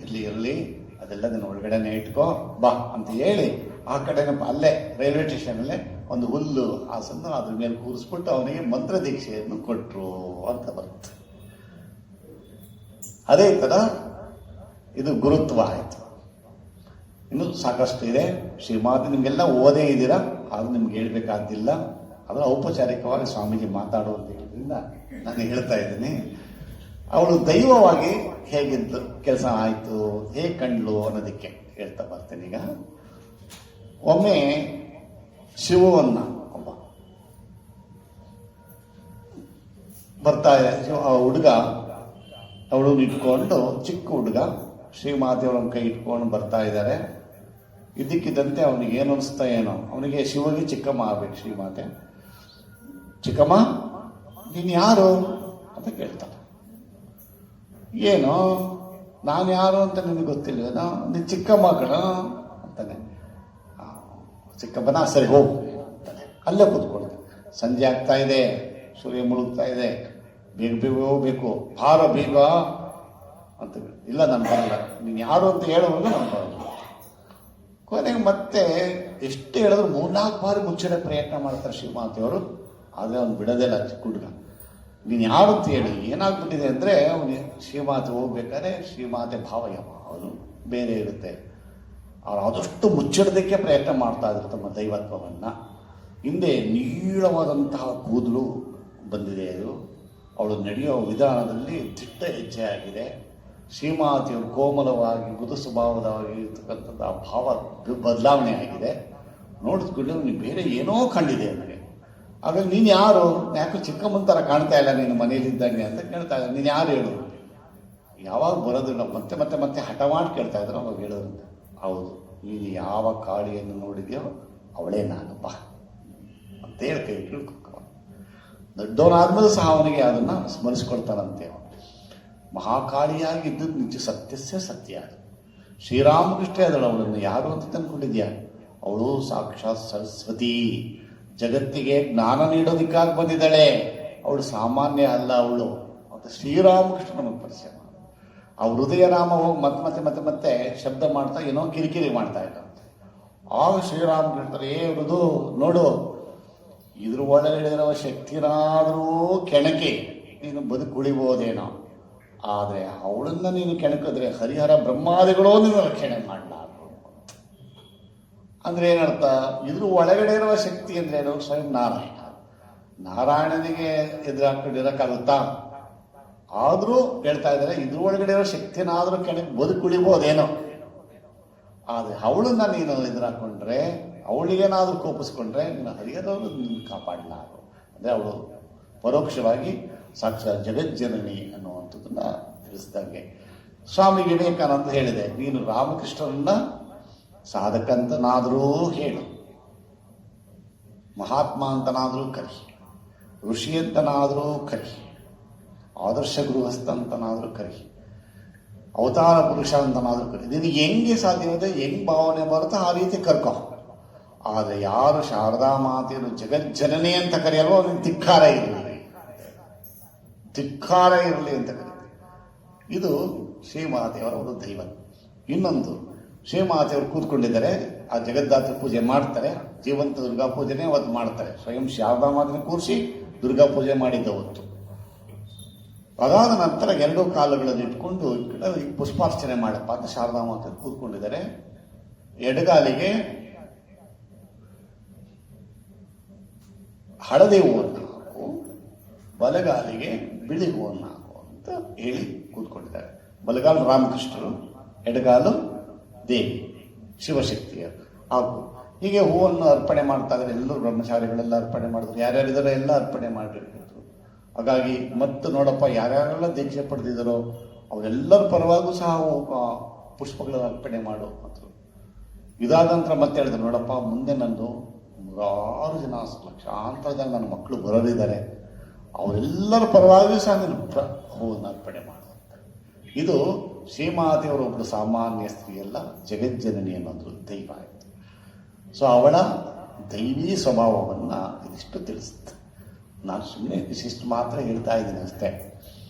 ಇರಲಿ ಅದೆಲ್ಲ ನನ್ನ ಒಳಗಡೆನೆ ಇಟ್ಕೋ ಬಾ ಅಂತ ಹೇಳಿ ಆ ಕಡೆನ ಅಲ್ಲೇ ರೈಲ್ವೆ ಸ್ಟೇಷನಲ್ಲೇ ಒಂದು ಹುಲ್ಲು ಹಾಸನ್ನು ಅದ್ರ ಮೇಲೆ ಕೂರಿಸ್ಬಿಟ್ಟು ಅವನಿಗೆ ಮಂತ್ರ ದೀಕ್ಷೆಯನ್ನು ಕೊಟ್ಟರು ಅಂತ ಬರುತ್ತೆ. ಅದೇ ಥರ ಇದು ಗುರುತ್ವ ಆಯಿತು. ಇನ್ನು ಸಾಕಷ್ಟು ಇದೆ. ಶ್ರೀಮಾತೆ ನಿಮಗೆಲ್ಲ ಓದೇ ಇದ್ದೀರಾ, ಅದು ನಿಮ್ಗೆ ಹೇಳ್ಬೇಕಾದ್ದಿಲ್ಲ. ಅದರ ಔಪಚಾರಿಕವಾಗಿ ಸ್ವಾಮೀಜಿ ಮಾತಾಡುವಂತ ಹೇಳಿದ್ರಿಂದ ನಾನು ಹೇಳ್ತಾ ಇದ್ದೀನಿ. ಅವಳು ದೈವವಾಗಿ ಹೇಗಿದ್ದು ಕೆಲಸ ಆಯಿತು, ಹೇಗೆ ಕಂಡ್ಲು ಅನ್ನೋದಕ್ಕೆ ಹೇಳ್ತಾ ಬರ್ತೇನೆ. ಈಗ ಒಮ್ಮೆ ಶಿವವನ್ನ ಒಬ್ಬ ಬರ್ತಾ ಇದೆ. ಆ ಹುಡುಗ ಅವಳು ಇಟ್ಕೊಂಡು, ಚಿಕ್ಕ ಹುಡುಗ ಶ್ರೀಮಾತೆಯವರನ್ನ ಕೈ ಇಟ್ಕೊಂಡು ಬರ್ತಾ ಇದ್ದಾರೆ. ಇದಕ್ಕಿದ್ದಂತೆ ಅವನಿಗೆ ಏನು ಅನಿಸ್ತಾ ಏನೋ, ಅವನಿಗೆ ಶಿವಗೆ ಚಿಕ್ಕಮ್ಮ ಆಗ್ಬೇಕು ಶ್ರೀಮಾತೆ. ಚಿಕ್ಕಮ್ಮ ನೀನು ಯಾರು ಅಂತ ಕೇಳ್ತಾನೆ. ಏನು ನಾನು ಯಾರು ಅಂತ ನಿನಗೆ ಗೊತ್ತಿಲ್ವೇನೋ, ನೀನು ಚಿಕ್ಕಮ್ಮ ಕಣ ಅಂತಾನೆ. ಚಿಕ್ಕಮ್ಮನ ಸರಿ ಹೋಗು ಅಂತಾನೆ. ಅಲ್ಲೇ ಕೂತ್ಕೊಳ್ತಾನೆ. ಸಂಜೆ ಆಗ್ತಾ ಇದೆ, ಸೂರ್ಯ ಮುಳುಗ್ತಾ ಇದೆ, ಬೇಗ ಬೇಗ ಹೋಗ್ಬೇಕು, ಭಾರ ಬೇಗ ಅಂತ. ಇಲ್ಲ ನಾನು ಬರಲ್ಲ, ನೀನು ಯಾರು ಅಂತ ಹೇಳೋವಾಗ ನಾನು ಬರಲ್ಲ. ಕೊನೆಗೆ ಮತ್ತೆ ಎಷ್ಟು ಹೇಳಿದ್ರು 3-4 ಬಾರಿ ಮುಚ್ಚಿಡೋ ಪ್ರಯತ್ನ ಮಾಡ್ತಾರೆ ಶ್ರೀಮಾತೆಯವರು. ಆದರೆ ಅವ್ನು ಬಿಡೋದಿಲ್ಲ ಚಿಕ್ಕ ಹುಡುಗ. ನೀನು ಯಾರು ಅಂತ ಹೇಳಿ. ಏನಾಗ್ಬಿಟ್ಟಿದೆ ಅಂದರೆ ಅವನಿಗೆ ಶ್ರೀಮಾತೆ ಹೋಗ್ಬೇಕಾದ್ರೆ ಶ್ರೀಮಾತೆ ಭಾವಯವ ಅವನು ಬೇರೆ ಇರುತ್ತೆ. ಅವ್ರು ಆದಷ್ಟು ಮುಚ್ಚಿಡೋದಕ್ಕೆ ಪ್ರಯತ್ನ ಮಾಡ್ತಾ ಇದ್ರು ತಮ್ಮ ದೈವತ್ವವನ್ನು. ಹಿಂದೆ ನೀಳವಾದಂತಹ ಕೂದಲು ಬಂದಿದೆ. ಅದು ಅವಳು ನಡೆಯೋ ವಿಧಾನದಲ್ಲಿ ದಿಟ್ಟ ಹೆಜ್ಜೆ ಆಗಿದೆ. ಶ್ರೀಮಾತೆಯು ಕೋಮಲವಾಗಿ ಮೃದು ಸ್ವಭಾವವಾಗಿ ಇರ್ತಕ್ಕಂಥದ್ದು ಆ ಭಾವ ಬದಲಾವಣೆ ಆಗಿದೆ. ನೋಡಿದ್ಕೊಂಡು ನೀನು ಬೇರೆ ಏನೋ ಕಂಡಿದೆ ನನಗೆ. ಆಗ ನೀನು ಯಾರು, ಯಾಕೆ ಚಿಕ್ಕಮ್ಮನ ಥರ ಕಾಣ್ತಾ ಇಲ್ಲ ನೀನು ಮನೇಲಿದ್ದಂಗೆ ಅಂತ ಕೇಳ್ತಾ ಇದ್ದಾರೆ. ನೀನು ಯಾರು ಹೇಳು, ಯಾವಾಗ ಬರೋದಿಲ್ಲ, ಮತ್ತೆ ಮತ್ತೆ ಮತ್ತೆ ಹಠ ಮಾಡಿ ಕೇಳ್ತಾ ಇದ್ರು. ಅವಾಗ ಹೇಳೋದಂತೆ, ಹೌದು ನೀನು ಯಾವ ಕಾಳಿಯನ್ನು ನೋಡಿದ್ಯೋ ಅವಳೇ ನಾನಪ್ಪ ಅಂತ ಹೇಳಿ ಕೈ ಕೇಳ್ಕೊ. ದೊಡ್ಡವನಾದ್ಮೇಲೆ ಸಹ ಅವನಿಗೆ ಅದನ್ನು ಸ್ಮರಿಸ್ಕೊಳ್ತಾನಂತೆ. ಮಹಾಕಾಳಿಯಾಗಿದ್ದು ನಿಜ ಸತ್ಯಸ್ಯ ಸತ್ಯ. ಶ್ರೀರಾಮಕೃಷ್ಣ ಅದಳು. ಅವಳನ್ನು ಯಾರು ಅಂತ ತಂದ್ಕೊಂಡಿದ್ಯಾ? ಅವಳು ಸಾಕ್ಷಾತ್ ಸರಸ್ವತಿ, ಜಗತ್ತಿಗೆ ಜ್ಞಾನ ನೀಡೋದಕ್ಕಾಗಿ ಬಂದಿದ್ದಾಳೆ. ಅವಳು ಸಾಮಾನ್ಯ ಅಲ್ಲ ಅವಳು ಅಂತ ಶ್ರೀರಾಮಕೃಷ್ಣ ನಮಗೆ ಪರಿಚಯ ಮಾಡ. ಆ ಹೃದಯ ನಾಮ ಹೋಗಿ ಮತ್ತೆ ಮತ್ತೆ ಮತ್ತೆ ಮತ್ತೆ ಶಬ್ದ ಮಾಡ್ತಾ ಏನೋ ಕಿರಿಕಿರಿ ಮಾಡ್ತಾ ಇದ್ದಂತೆ. ಆಗ ಶ್ರೀರಾಮಕೃಷ್ಣರು ಮೃದು ನೋಡು, ಇದ್ರ ಒಳಗಡೆ ಶಕ್ತಿನಾದರೂ ಕೆಣಕಿ ನೀನು ಬದುಕುಳಿಬೋದೇನೋ, ಆದರೆ ಅವಳನ್ನ ನೀನು ಕೆಣಕಿದ್ರೆ ಹರಿಹರ ಬ್ರಹ್ಮಾದಿಗಳೋ ನೀನು ರಕ್ಷಣೆ ಮಾಡಲಾರು. ಅಂದ್ರೆ ಏನರ್ಥ? ಇದ್ರ ಒಳಗಡೆ ಇರುವ ಶಕ್ತಿ ಅಂದ್ರೆ ಏನು? ಸ್ವಯಂ ನಾರಾಯಣ. ನಾರಾಯಣನಿಗೆ ಎದುರಾಕೊಂಡಿರಕ್ಕಾಗುತ್ತಾ? ಆದರೂ ಹೇಳ್ತಾ ಇದ್ದಾರೆ, ಇದ್ರ ಒಳಗಡೆ ಇರೋ ಶಕ್ತಿನಾದರೂ ಕೆಣಕಿ ಬದುಕುಳಿಬೋದೇನೋ, ಆದರೆ ಅವಳನ್ನ ನೀನು ಎದುರಾಕೊಂಡ್ರೆ, ಅವಳಿಗೇನಾದರೂ ಕೋಪಿಸ್ಕೊಂಡ್ರೆ ನೀನು ಹರಿಹರವರು ನೀನು ಕಾಪಾಡಲಾರು. ಅಂದರೆ ಅವಳು ಪರೋಕ್ಷವಾಗಿ ಸಾಕ್ಷಾತ್ ಜಗಜ್ಜನನಿ ಅನ್ನುವಂಥದ್ದನ್ನ ತಿಳಿಸಿದಂಗೆ. ಸ್ವಾಮಿ ವಿವೇಕಾನಂದ ಹೇಳಿದೆ, ನೀನು ರಾಮಕೃಷ್ಣರನ್ನ ಸಾಧಕಂತನಾದರೂ ಹೇಳು, ಮಹಾತ್ಮ ಅಂತನಾದರೂ ಕರಿ, ಋಷಿ ಅಂತನಾದರೂ ಕರಿ, ಆದರ್ಶ ಗೃಹಸ್ಥ ಅಂತನಾದರೂ ಕರಿ, ಅವತಾರ ಪುರುಷ ಅಂತನಾದರೂ ಕರಿ. ನಿನಗೆ ಹೆಂಗೆ ಸಾಧ್ಯವಿದೆ, ಹೆಂಗ್ ಭಾವನೆ ಬರುತ್ತೋ ಆ ರೀತಿ ಕರ್ಕೊ. ಆದರೆ ಯಾರು ಶಾರದಾ ಮಾತೆಯನ್ನು ಜಗಜ್ಜನನಿ ಅಂತ ಕರೆಯಲ್ವೋ ಅವನಿಗೆ ಧಿಕ್ಕಾರ ಇರಲಿ, ಧಿಕ್ಕಾರ ಇರಲಿ ಅಂತ ಕರೀತಾರೆ. ಇದು ಶ್ರೀಮಾತೆಯವರ ಒಂದು ದೈವ. ಇನ್ನೊಂದು, ಶ್ರೀಮಾತೆಯವರು ಕೂತ್ಕೊಂಡಿದ್ದಾರೆ, ಆ ಜಗದ್ದಾತ್ರಿ ಪೂಜೆ ಮಾಡ್ತಾರೆ. ಜೀವಂತ ದುರ್ಗಾ ಪೂಜೆನೇ ಅವತ್ತು ಮಾಡ್ತಾರೆ. ಸ್ವಯಂ ಶಾರದಾ ಮಾತೆನ ಕೂರಿಸಿ ದುರ್ಗಾ ಪೂಜೆ ಮಾಡಿದ್ದ ಹೊತ್ತು. ಅದಾದ ನಂತರ ಎರಡೂ ಕಾಲುಗಳನ್ನು ಇಟ್ಕೊಂಡು ಪುಷ್ಪಾರ್ಚನೆ ಮಾಡಪ್ಪ ಅಂತ ಶಾರದಾ ಮಾತೆ ಕೂತ್ಕೊಂಡಿದ್ದಾರೆ. ಎಡಗಾಲಿಗೆ ಹಳದಿ ಹೂವನ್ನು ಹಾಕು, ಬಲಗಾಲಿಗೆ ಬಿಳಿ ಹೂವನ್ನು ಹಾಕು ಅಂತ ಹೇಳಿ ಕೂತ್ಕೊಂಡಿದ್ದಾರೆ. ಬಲಗಾಲು ರಾಮಕೃಷ್ಣರು, ಎಡಗಾಲು ದೇವಿ ಶಿವಶಕ್ತಿಯರು ಹಾಗೂ ಹೀಗೆ ಹೂವನ್ನು ಅರ್ಪಣೆ ಮಾಡ್ತಾ ಇದ್ದಾರೆ. ಎಲ್ಲರೂ ಬ್ರಹ್ಮಚಾರಿಗಳೆಲ್ಲ ಅರ್ಪಣೆ ಮಾಡಿದ್ರು, ಯಾರ್ಯಾರಿದಾರೋ ಎಲ್ಲ ಅರ್ಪಣೆ ಮಾಡಿರ್ತಿದ್ರು. ಹಾಗಾಗಿ ಮತ್ತು ನೋಡಪ್ಪ, ಯಾರ್ಯಾರೆಲ್ಲ ದೀಕ್ಷೆ ಪಡೆದಿದ್ದಾರೋ ಅವರೆಲ್ಲರ ಪರವಾಗೂ ಸಹ ಪುಷ್ಪಗಳನ್ನು ಅರ್ಪಣೆ ಮಾಡು ಅಂತ. ಇದಾದ ನಂತರ ಮತ್ತೆ ಹೇಳಿದ್ರು, ನೋಡಪ್ಪ ಮುಂದೆ ನಂದು 100 ಜನ, ಲಕ್ಷಾಂತರ ಜನ ನನ್ನ ಮಕ್ಕಳು ಬರೋರಿದ್ದಾರೆ, ಅವರೆಲ್ಲರ ಪರವಾಗಿಯೂ ಸಹ ನೀನು ಹೂವನ್ನು ಅರ್ಪಣೆ ಮಾಡುವಂತ. ಇದು ಶ್ರೀಮಾತೆಯವರು ಒಬ್ಬಳು ಸಾಮಾನ್ಯ ಸ್ತ್ರೀಯಲ್ಲ, ಜಗಜ್ಜನನಿ ಅನ್ನೋದು ದೈವ ಆಯಿತು. ಸೊ ಅವಳ ದೈವೀ ಸ್ವಭಾವವನ್ನು ಇದಿಷ್ಟು ತಿಳಿಸುತ್ತೆ. ನಾನು ಸುಮ್ಮನೆ ಇಷ್ಟಿಷ್ಟು ಮಾತ್ರ ಹೇಳ್ತಾ ಇದ್ದೀನಿ ಅಷ್ಟೇ.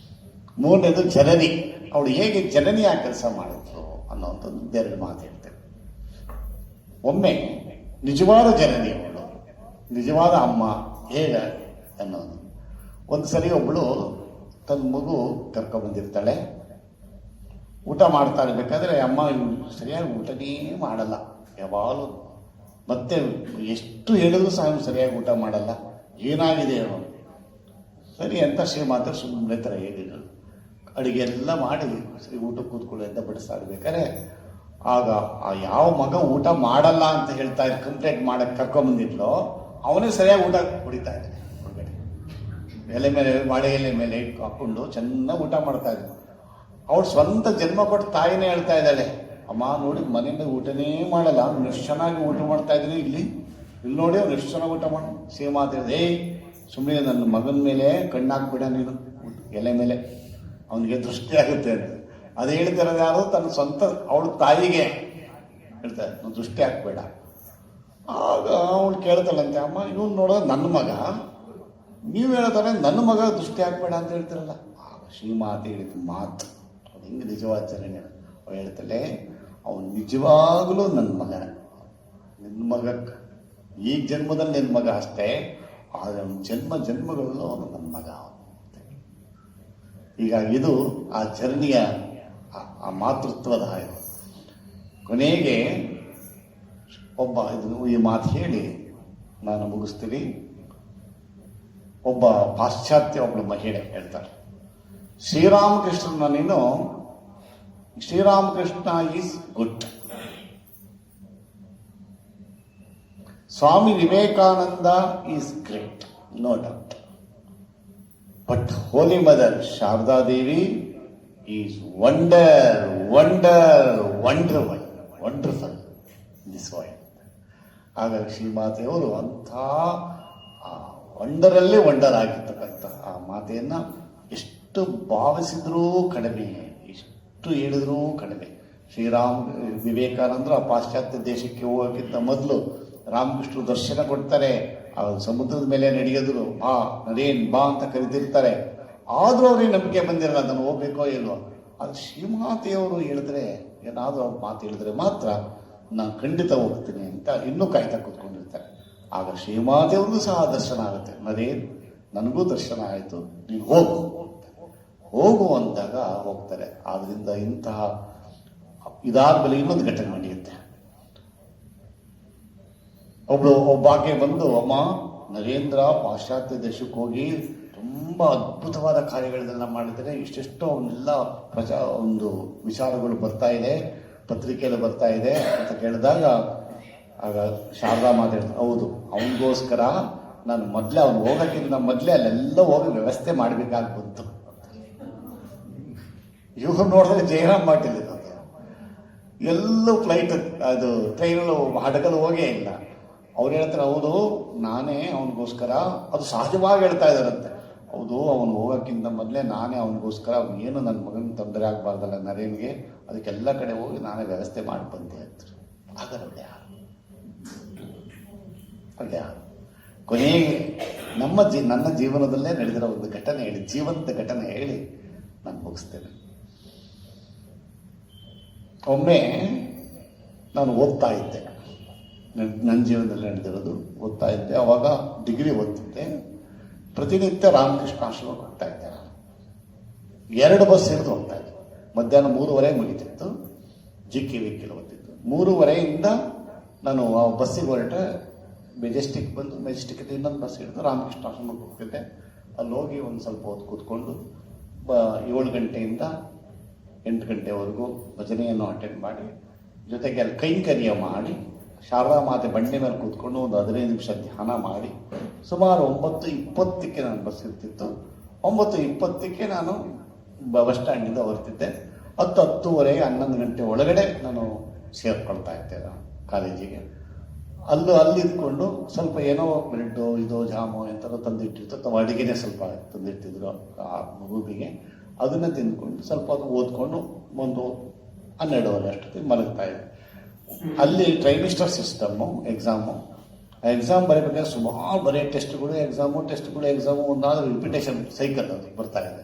ಮೂರನೇದು ಜನನಿ. ಅವಳು ಹೇಗೆ ಜನನಿಯಾಗಿ ಕೆಲಸ ಮಾಡಿದ್ರು ಅನ್ನೋಂಥದ್ದು ಎರಡು ಮಾತು ಹೇಳ್ತೇವೆ. ಒಮ್ಮೆ ನಿಜವಾದ ಜನನಿ ಅವಳು, ನಿಜವಾದ ಅಮ್ಮ ಹೇಗೆ ಅನ್ನೋದು. ಒಂದು ಸರಿ ಒಬ್ಬಳು ತನ್ನ ಮಗು ಕರ್ಕೊಂಡ್ಬಂದಿರ್ತಾಳೆ. ಊಟ ಮಾಡ್ತಾ ಇರ್ಬೇಕಾದ್ರೆ ಅಮ್ಮ ಸರಿಯಾಗಿ ಊಟನೇ ಮಾಡಲ್ಲ, ಯಾವಾಗಲೂ ಮತ್ತೆ ಎಷ್ಟು ಹೇಳಿದ್ರು ಸಹ ಸರಿಯಾಗಿ ಊಟ ಮಾಡಲ್ಲ. ಏನಾಗಿದೆ ಅವನು? ಸರಿ ಅಂತ ಶ್ರೀಮಾತೆ ಸುಮ್ಮನೆ ಥರ ಹೇಳಿದ್ರು. ಅಡುಗೆ ಎಲ್ಲ ಮಾಡಿ ಸರಿ ಊಟಕ್ಕೆ ಕೂತ್ಕೊಳ್ಳಿ ಅಂತ ಬಡಿಸ್ತಾ ಇರ್ಬೇಕಾದ್ರೆ ಆಗ ಆ ಯಾವ ಮಗ ಊಟ ಮಾಡಲ್ಲ ಅಂತ ಹೇಳ್ತಾ ಇದ್ದ ಕಂಪ್ಲೇಂಟ್ ಮಾಡಕ್ಕೆ ಕರ್ಕೊಂಬಂದಿದ್ಲೋ ಅವನೇ ಸರಿಯಾಗಿ ಊಟ ಕುಡಿತಾ ಇದ್ದಾನೆ. ಹೊರಗಡೆ ಎಲೆ ಮೇಲೆ, ಬಾಳೆ ಎಲೆ ಮೇಲೆ ಹಾಕೊಂಡು ಚೆನ್ನಾಗಿ ಊಟ ಮಾಡ್ತಾ ಇದ್ದ. ಅವಳು ಸ್ವಂತ ಜನ್ಮ ಕೊಟ್ಟು ತಾಯಿನೇ ಹೇಳ್ತಾ ಇದ್ದಾಳೆ, ಅಮ್ಮ ನೋಡಿ ಮನೆಯಿಂದ ಊಟನೇ ಮಾಡಲ್ಲ, ಅವ್ನು ಎಷ್ಟು ಚೆನ್ನಾಗಿ ಊಟ ಮಾಡ್ತಾ ಇದ್ದೀನಿ, ಇಲ್ಲಿ ನೋಡಿ ಅವ್ನು ಎಷ್ಟು ಚೆನ್ನಾಗಿ ಊಟ ಮಾಡಿ. ಶ್ರೀಮಾತೆ ಹೇಳಿದೆ, ಸುಮ್ಮನೆ ನನ್ನ ಮಗನ ಮೇಲೆ ಕಣ್ಣಾಕ್ಬಿಡ ನೀನು ಎಲೆ ಮೇಲೆ, ಅವನಿಗೆ ದೃಷ್ಟಿ ಆಗುತ್ತೆ ಅಂತ. ಅದು ಹೇಳ್ತಿರೋದು ಯಾರು? ತನ್ನ ಸ್ವಂತ ಅವಳ ತಾಯಿಗೆ ಹೇಳ್ತಾರೆ, ನಾನು ದೃಷ್ಟಿ ಹಾಕ್ಬೇಡ. ಆಗ ಅವಳು ಕೇಳ್ತಾಳಂತೆ, ಅಮ್ಮ ಇವನು ನೋಡೋದು ನನ್ನ ಮಗ, ನೀವು ಹೇಳ್ತಾರೆ ನನ್ನ ಮಗ ದೃಷ್ಟಿ ಹಾಕ್ಬೇಡ ಅಂತ ಹೇಳ್ತಿರಲ್ಲ. ಆಗ ಶ್ರೀಮಾತೆ ಹೇಳಿದ ಮಾತು ಅದು ಹಿಂಗೆ ನಿಜವಾದ ಜನನೇ. ಅವಳು ಹೇಳ್ತಾಳೆ, ಅವನು ನಿಜವಾಗಲೂ ನನ್ನ ಮಗನ, ನಿನ್ನ ಮಗ ಈ ಜನ್ಮದಲ್ಲಿ ನಿನ್ನ ಮಗ ಅಷ್ಟೇ, ಆದರೆ ಅವನ ಜನ್ಮಗಳಲ್ಲೂ ಅವನು ನನ್ನ ಮಗ. ಈಗ ಇದು ಆ ಜನನಿಯ ಆ ಮಾತೃತ್ವದ ಇದು. ಕೊನೆಗೆ ಒಬ್ಬ ಈ ಮಾತು ಹೇಳಿ ನಾನು ಮುಗಿಸ್ತೀನಿ. ಒಬ್ಬ ಪಾಶ್ಚಾತ್ಯ ಒಬ್ಬಳು ಮಹಿಳೆ ಹೇಳ್ತಾರೆ, ಶ್ರೀರಾಮಕೃಷ್ಣನ ನೀನು, Shri Ramakrishna is good, Swami Vivekananda is great, no doubt, but holy mother Sharada Devi is wonderful this world. ಹಾಗಾಗಿ ಶ್ರೀಮಾತೆಯವರು ಅಂಥ ವಂಡರಲ್ಲೇ ವಂಡರ್ ಆಗಿರ್ತಕ್ಕಂಥ ಆ ಮಾತೆಯನ್ನ ಎಷ್ಟು ಭಾವಿಸಿದ್ರೂ ಕಡಿಮೆ, ಎಷ್ಟು ಹೇಳಿದ್ರೂ ಕಡಿಮೆ. ವಿವೇಕಾನಂದರು ಆ ಪಾಶ್ಚಾತ್ಯ ದೇಶಕ್ಕೆ ಹೋಗೋಕ್ಕಿಂತ ಮೊದಲು ರಾಮಕೃಷ್ಣ ದರ್ಶನ ಕೊಡ್ತಾರೆ, ಆ ಸಮುದ್ರದ ಮೇಲೆ ನಡೆಯೋದ್ರು, ಬಾ ನರೇನ್ ಬಾ ಅಂತ ಕರಿತಿರ್ತಾರೆ. ಆದರೂ ಅವ್ರಿಗೆ ನಂಬಿಕೆ ಬಂದಿರಲ್ಲ, ನಾನು ಹೋಗ್ಬೇಕೋ ಇಲ್ವೋ. ಅದು ಶ್ರೀಮಾತೆಯವರು ಹೇಳಿದ್ರೆ, ಏನಾದರೂ ಅವ್ರ ಮಾತು ಹೇಳಿದ್ರೆ ಮಾತ್ರ ನಾನು ಖಂಡಿತ ಹೋಗ್ತೀನಿ ಅಂತ ಇನ್ನೂ ಕಾಯ್ತಾ ಕೂತ್ಕೊಂಡಿರ್ತಾರೆ. ಆಗ ಶ್ರೀಮಾತೆಯವ್ರಿಗೂ ಸಹ ದರ್ಶನ ಆಗುತ್ತೆ. ನರೇನ್, ನನಗೂ ದರ್ಶನ ಆಯಿತು, ನೀನು ಹೋಗು ಅಂದಾಗ ಹೋಗ್ತಾರೆ. ಆದ್ರಿಂದ ಇಂತಹ ಇದಾದ ಮೇಲೆ ಇನ್ನೊಂದು ಘಟನೆ ನಡೆಯುತ್ತೆ. ಒಬ್ಬಾಕೆ ಬಂದು, ಅಮ್ಮ ನರೇಂದ್ರ ಪಾಶ್ಚಾತ್ಯ ದೇಶಕ್ಕೆ ಹೋಗಿ ತುಂಬಾ ಅದ್ಭುತವಾದ ಕಾರ್ಯಗಳನ್ನೆಲ್ಲ ಮಾಡಿದರೆ, ಇಷ್ಟೆಷ್ಟೋ ಅವನ್ನೆಲ್ಲ ಒಂದು ವಿಚಾರಗಳು ಬರ್ತಾ ಇದೆ, ಪತ್ರಿಕೆಯಲ್ಲಿ ಬರ್ತಾ ಇದೆ ಅಂತ ಕೇಳಿದಾಗ ಆಗ ಶಾರದಾ ಮಾತಾಡ್ತಾರೆ, ಹೌದು ಅವನಿಗೋಸ್ಕರ ನಾನು ಮೊದಲೇ ಅವ್ನು ಹೋಗೋಕ್ಕಿಂತ ಮೊದಲೇ ಅಲ್ಲೆಲ್ಲ ಹೋಗಿ ವ್ಯವಸ್ಥೆ ಮಾಡಬೇಕಾಗಿ ಬಂತು. ಇವ್ರು ನೋಡಿದ್ರೆ ಜಯರಾಮ್ ಪಾಟೀಲ್ ಇರೋದು, ಎಲ್ಲೂ ಫ್ಲೈಟ್ ಅದು ಟ್ರೈನಲ್ಲೂ ಹಡಗಲು ಹೋಗೇ ಇಲ್ಲ. ಅವ್ರು ಹೇಳ್ತಾರೆ, ಹೌದು ನಾನೇ ಅವನಿಗೋಸ್ಕರ, ಅದು ಸಹಜವಾಗಿ ಹೇಳ್ತಾ ಇದ್ದಾರಂತೆ, ಹೌದು ಅವನು ಹೋಗೋಕ್ಕಿಂತ ಮೊದಲೇ ನಾನೇ ಅವನಿಗೋಸ್ಕರ, ಅವನೇನು ನನ್ನ ಮಗನ ತೊಂದರೆ ಆಗಬಾರ್ದಲ್ಲ ನರೇನ್ಗೆ, ಅದಕ್ಕೆಲ್ಲ ಕಡೆ ಹೋಗಿ ನಾನೇ ವ್ಯವಸ್ಥೆ ಮಾಡಿ ಬಂದೆ ಅಂತ. ಹಾಗಾದ್ರೆ ಕೊನೆಗೆ ನನ್ನ ಜೀವನದಲ್ಲೇ ನಡೆದಿರೋ ಒಂದು ಘಟನೆ ಹೇಳಿ, ಜೀವಂತ ಘಟನೆ ಹೇಳಿ ನಾನು ಮುಗಿಸ್ತೇನೆ. ಒಮ್ಮೆ ನಾನು ಓದ್ತಾ ಇದ್ದೆ, ನನ್ನ ಜೀವನದಲ್ಲಿ ನಡೆದಿರೋದು ಓದ್ತಾ ಇದ್ದೆ. ಅವಾಗ ಡಿಗ್ರಿ ಓದ್ತಿದ್ದೆ. ಪ್ರತಿನಿತ್ಯ ರಾಮಕೃಷ್ಣ ಆಶ್ರಮಕ್ಕೆ ಹೋಗ್ತಾ ಇದ್ದೆ. 2 ಬಸ್ ಹಿಡಿದು ಹೋಗ್ತಾ ಇದ್ದೆ. ಮಧ್ಯಾಹ್ನ 3:30 ಮುಗಿತಿತ್ತು. ಜಿಕ್ಕಿ ವಿಕ್ಕಿಲು ಓದ್ತಿತ್ತು. 3:30 ನಾನು ಆ ಬಸ್ಸಿಗೆ ಹೊರಟೆ. ಮೆಜೆಸ್ಟಿಕ್ ಬಂದು ಮೆಜೆಸ್ಟಿಕ್ ಇನ್ನೊಂದು ಬಸ್ ಹಿಡಿದು ರಾಮಕೃಷ್ಣ ಆಶ್ರಮಕ್ಕೆ ಹೋಗ್ತಿದ್ದೆ. ಅಲ್ಲಿ ಹೋಗಿ ಒಂದು ಸ್ವಲ್ಪ ಹೊತ್ತು ಕೂತ್ಕೊಂಡು 7 ಗಂಟೆಯಿಂದ 8 ಗಂಟೆವರೆಗೂ ಭಜನೆಯನ್ನು ಅಟೆಂಡ್ ಮಾಡಿ, ಜೊತೆಗೆ ಅಲ್ಲಿ ಕೈಂಕರ್ಯ ಮಾಡಿ, ಶಾರದಾ ಮಾತೆ ಬಂಡೆ ಮೇಲೆ ಕೂತ್ಕೊಂಡು ಒಂದು 15 ನಿಮಿಷ ಧ್ಯಾನ ಮಾಡಿ, ಸುಮಾರು 9:20 ನಾನು ಬಸ್ ಇರ್ತಿತ್ತು. 9:20 ನಾನು ಬಸ್ ಸ್ಟ್ಯಾಂಡಿಂದ ಹೊರಟಿದ್ದೆ. 10:30 11 ಗಂಟೆ ಒಳಗಡೆ ನಾನು ಸೇರ್ಕೊಳ್ತಾ ಇದ್ದೆ ಕಾಲೇಜಿಗೆ. ಅಲ್ಲಿ ಇದ್ಕೊಂಡು ಸ್ವಲ್ಪ ಏನೋ ಬ್ರೆಡ್ಡು ಇದೋ ಜಾಮು ಎಂಥರೋ ತಂದಿಟ್ಟಿರ್ತು, ಅಥವಾ ಅಡುಗೆನೇ ಸ್ವಲ್ಪ ತಂದಿಟ್ಟಿದ್ರು ಆ ರೂಮಿಗೆ. ಅದನ್ನೇ ತಿಂದ್ಕೊಂಡು ಸ್ವಲ್ಪ ಅದು ಓದ್ಕೊಂಡು ಒಂದು 12:30 ಅಷ್ಟೊತ್ತಿಗೆ ಮಲಗ್ತಾ ಇದ್ದೆ. ಅಲ್ಲಿ ಟ್ರೈಮಿಸ್ಟರ್ ಸಿಸ್ಟಮ್ಮು ಎಕ್ಸಾಮ್ ಬರೀಬೇಕಾದ್ರೆ ಸುಮಾರು ಬರೀ ಟೆಸ್ಟ್ಗಳು ಒಂದಾದ್ರೂ ರಿಪಿಟೇಷನ್ ಸೈಕಲ್ ಅದು ಬರ್ತಾ ಇದೆ.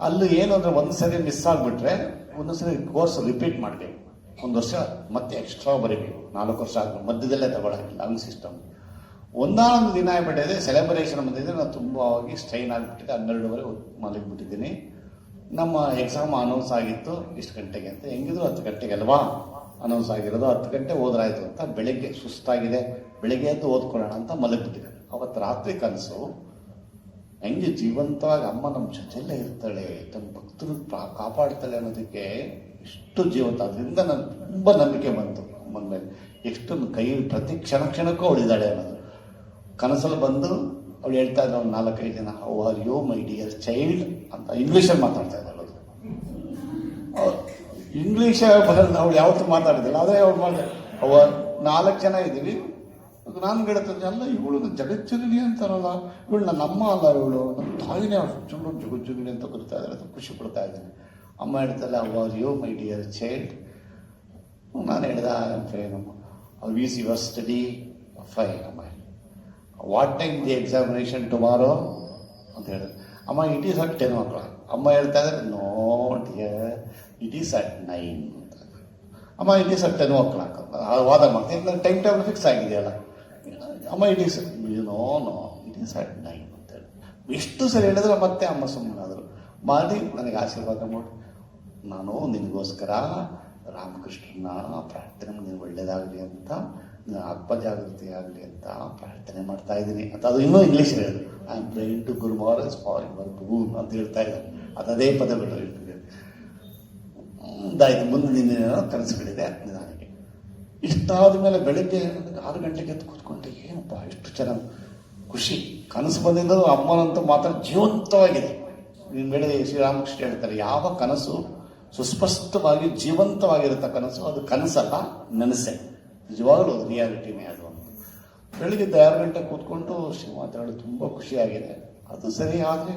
ಅಲ್ಲಿ ಏನು ಅಂದರೆ ಒಂದ್ಸರಿ ಮಿಸ್ ಆಗಿಬಿಟ್ರೆ ಒಂದೊಂದ್ಸರಿ ಕೋರ್ಸ್ ರಿಪೀಟ್ ಮಾಡಬೇಕು. 1 ವರ್ಷ ಮತ್ತೆ ಎಕ್ಸ್ಟ್ರಾ ಬರೀಬೇಕು. 4 ವರ್ಷ ಆದ್ಮೇಲೆ ಮಧ್ಯದಲ್ಲೇ ತಗೊಳಂಗಿಲ್ಲ, ಹಂಗೆ ಸಿಸ್ಟಮ್. ಒಂದಾನೊಂದು ದಿನ ಆಗ್ಬಿಟ್ಟಿದೆ, ಸೆಲೆಬ್ರೇಷನ್ ಬಂದಿದೆ, ನಾನು ತುಂಬ ಸ್ಟ್ರೈನ್ ಆಗಿಬಿಟ್ಟಿದ್ದೆ. 12:30 ಮಲಗಿಬಿಟ್ಟಿದ್ದೀನಿ. ನಮ್ಮ ಎಕ್ಸಾಮ್ ಅನೌನ್ಸ್ ಆಗಿತ್ತು ಇಷ್ಟು ಗಂಟೆಗೆ ಅಂತ. ಹೆಂಗಿದ್ರು 10 ಗಂಟೆಗೆ ಅಲ್ವಾ ಅನೌನ್ಸ್ ಆಗಿರೋದು. 10 ಗಂಟೆ ಹೋದ್ರಾಯ್ತು ಅಂತ ಬೆಳಗ್ಗೆ ಸುಸ್ತಾಗಿದೆ, ಬೆಳಗ್ಗೆ ಎದ್ದು ಓದ್ಕೊಳ್ಳೋಣ ಅಂತ ಮಲಗಿಬಿಟ್ಟಿದೆ. ಅವತ್ತು ರಾತ್ರಿ ಕನಸು ಹೆಂಗೆ ಜೀವಂತವಾಗಿ ಅಮ್ಮ ನಮ್ಮ ಜೊತೆಯಲ್ಲೇ ಇರ್ತಾಳೆ, ತನ್ನ ಭಕ್ತರು ಕಾಪಾಡ್ತಾಳೆ ಅನ್ನೋದಕ್ಕೆ ಎಷ್ಟು ಜೀವಂತ. ಅದರಿಂದ ನಾನು ತುಂಬ ನಂಬಿಕೆ ಬಂತು ಅಮ್ಮನ ಮೇಲೆ. ಎಷ್ಟು ಕೈ ಪ್ರತಿ ಕ್ಷಣಕ್ಕೂ ಅವಳಿದ್ದಾಳೆ ಅನ್ನೋದು ಕನಸಲ್ಲಿ ಬಂದು ಅವಳು ಹೇಳ್ತಾ ಇದ್ದ. ಒಂದು 4-5 ಜನ, how are you my dear child ಅಂತ ಇಂಗ್ಲೀಷಲ್ಲಿ ಮಾತಾಡ್ತಾ ಇದ್ದಾಳೆ. ಇಂಗ್ಲೀಷ್ ಅವಳು ಯಾವತ್ತೂ ಮಾತಾಡಿದಿಲ್ಲ, ಆದರೆ ಅವ್ರು ಮಾಡ್ತಾರೆ. 4 ಜನ ಇದ್ದೀವಿ. ನಾನು ಹೇಳ್ತೇನೆ, ಅಲ್ಲ ಇವಳು ಜಗಜ್ಜನನಿ ಅಂತಾರಲ್ಲ, ಇವಳು ನನ್ನ ಅಮ್ಮ ಅಲ್ಲ, ಇವಳು ನಮ್ಮ ತಾಯಿನೇ ಚುಂಡು ಜಗಜ್ಜನನಿ ಅಂತ ಕರಿತಾ ಇದ್ದಾರೆ ಅಂತ ಖುಷಿ ಪಡ್ತಾ ಇದ್ದೀನಿ. ಅಮ್ಮ ಹೇಳ್ತಲ್ಲ, how are you my dear child. ನಾನು ಹೇಳ್ದೆ, how is your study? Fine ಅಮ್ಮ. What time the examination tomorrow ಅಂತ ಹೇಳಿದೆ. ಅಮ್ಮ ಇಟ್ ಈಸ್ ಅಟ್ 10 o'clock. ಅಮ್ಮ ಹೇಳ್ತಾ ಇದ್ದಾರೆ, no dear it is at 9 ಅಂತ. ಅಮ್ಮ ಇಟ್ ಈಸ್ ಅಟ್ 10 o'clock ವಾದ ಮಾಡ್ತೀನಿ. ನನ್ನ ಟೈಮ್ ಟೇಬಲ್ ಫಿಕ್ಸ್ ಆಗಿದೆಯಲ್ಲ. ಅಮ್ಮ it is no it is at 9 ಅಂತ ಹೇಳಿ ಎಷ್ಟು ಸರಿ ಹೇಳಿದ್ರೆ ಮತ್ತೆ ಅಮ್ಮ ಸುಮ್ಮನಾದರು. ಮಾಡಿ ನನಗೆ ಆಶೀರ್ವಾದ ಮಾಡಿ, ನಾನು ನಿನಗೋಸ್ಕರ ರಾಮಕೃಷ್ಣನ ಪ್ರಾರ್ಥನೆ ನೀನು ಒಳ್ಳೇದಾಗಲಿ ಅಂತ ಆತ್ಮ ಜಾಗೃತಿ ಆಗಲಿ ಅಂತ ಪ್ರಾರ್ಥನೆ ಮಾಡ್ತಾ ಇದ್ದೀನಿ ಅಂತ. ಅದು ಇನ್ನೂ ಇಂಗ್ಲೀಷ್ ಹೇಳೋದು, I am praying to Guru Maharaj for your good ಅಂತ ಹೇಳ್ತಾ ಇದ್ದಾರೆ. ಅದೇ ಪದಗಳು ಹೇಳ್ತಿದೆ. ಇದಾಯ್ತು. ಮುಂದೆ ದಿನ ಕನಸುಗಳಿದೆ ನನಗೆ. ಇಷ್ಟಾದ ಮೇಲೆ ಬೆಳಿಗ್ಗೆ 6 ಗಂಟೆಗೆ ಎದ್ದು ಕೂತ್ಕೊಂಡೆ. ಏನಪ್ಪ ಎಷ್ಟು ಚೆನ್ನಾಗಿ ಖುಷಿ. ಕನಸು ಬಂದಿದ್ದು ಅಮ್ಮನಂತೂ ಮಾತ್ರ ಜೀವಂತವಾಗಿದೆ. ನಿಮ್ಮ ಮೇಲೆ ಶ್ರೀರಾಮಕೃಷ್ಣ ಹೇಳ್ತಾರೆ, ಯಾವ ಕನಸು ಸುಸ್ಪಷ್ಟವಾಗಿ ಜೀವಂತವಾಗಿರುತ್ತೆ ಕನಸು, ಅದು ಕನಸಲ್ಲ, ನನಸೆ. ನಿಜವಾಗಲೂ ರಿಯಾಲಿಟಿನೇ ಅದು. ಬೆಳಿಗ್ಗೆ 6 ಗಂಟೆ ಕೂತ್ಕೊಂಡು ಶ್ರೀ ಮಾತಾಡೋದು ತುಂಬ ಖುಷಿಯಾಗಿದೆ. ಅದು ಸರಿ. ಆದರೆ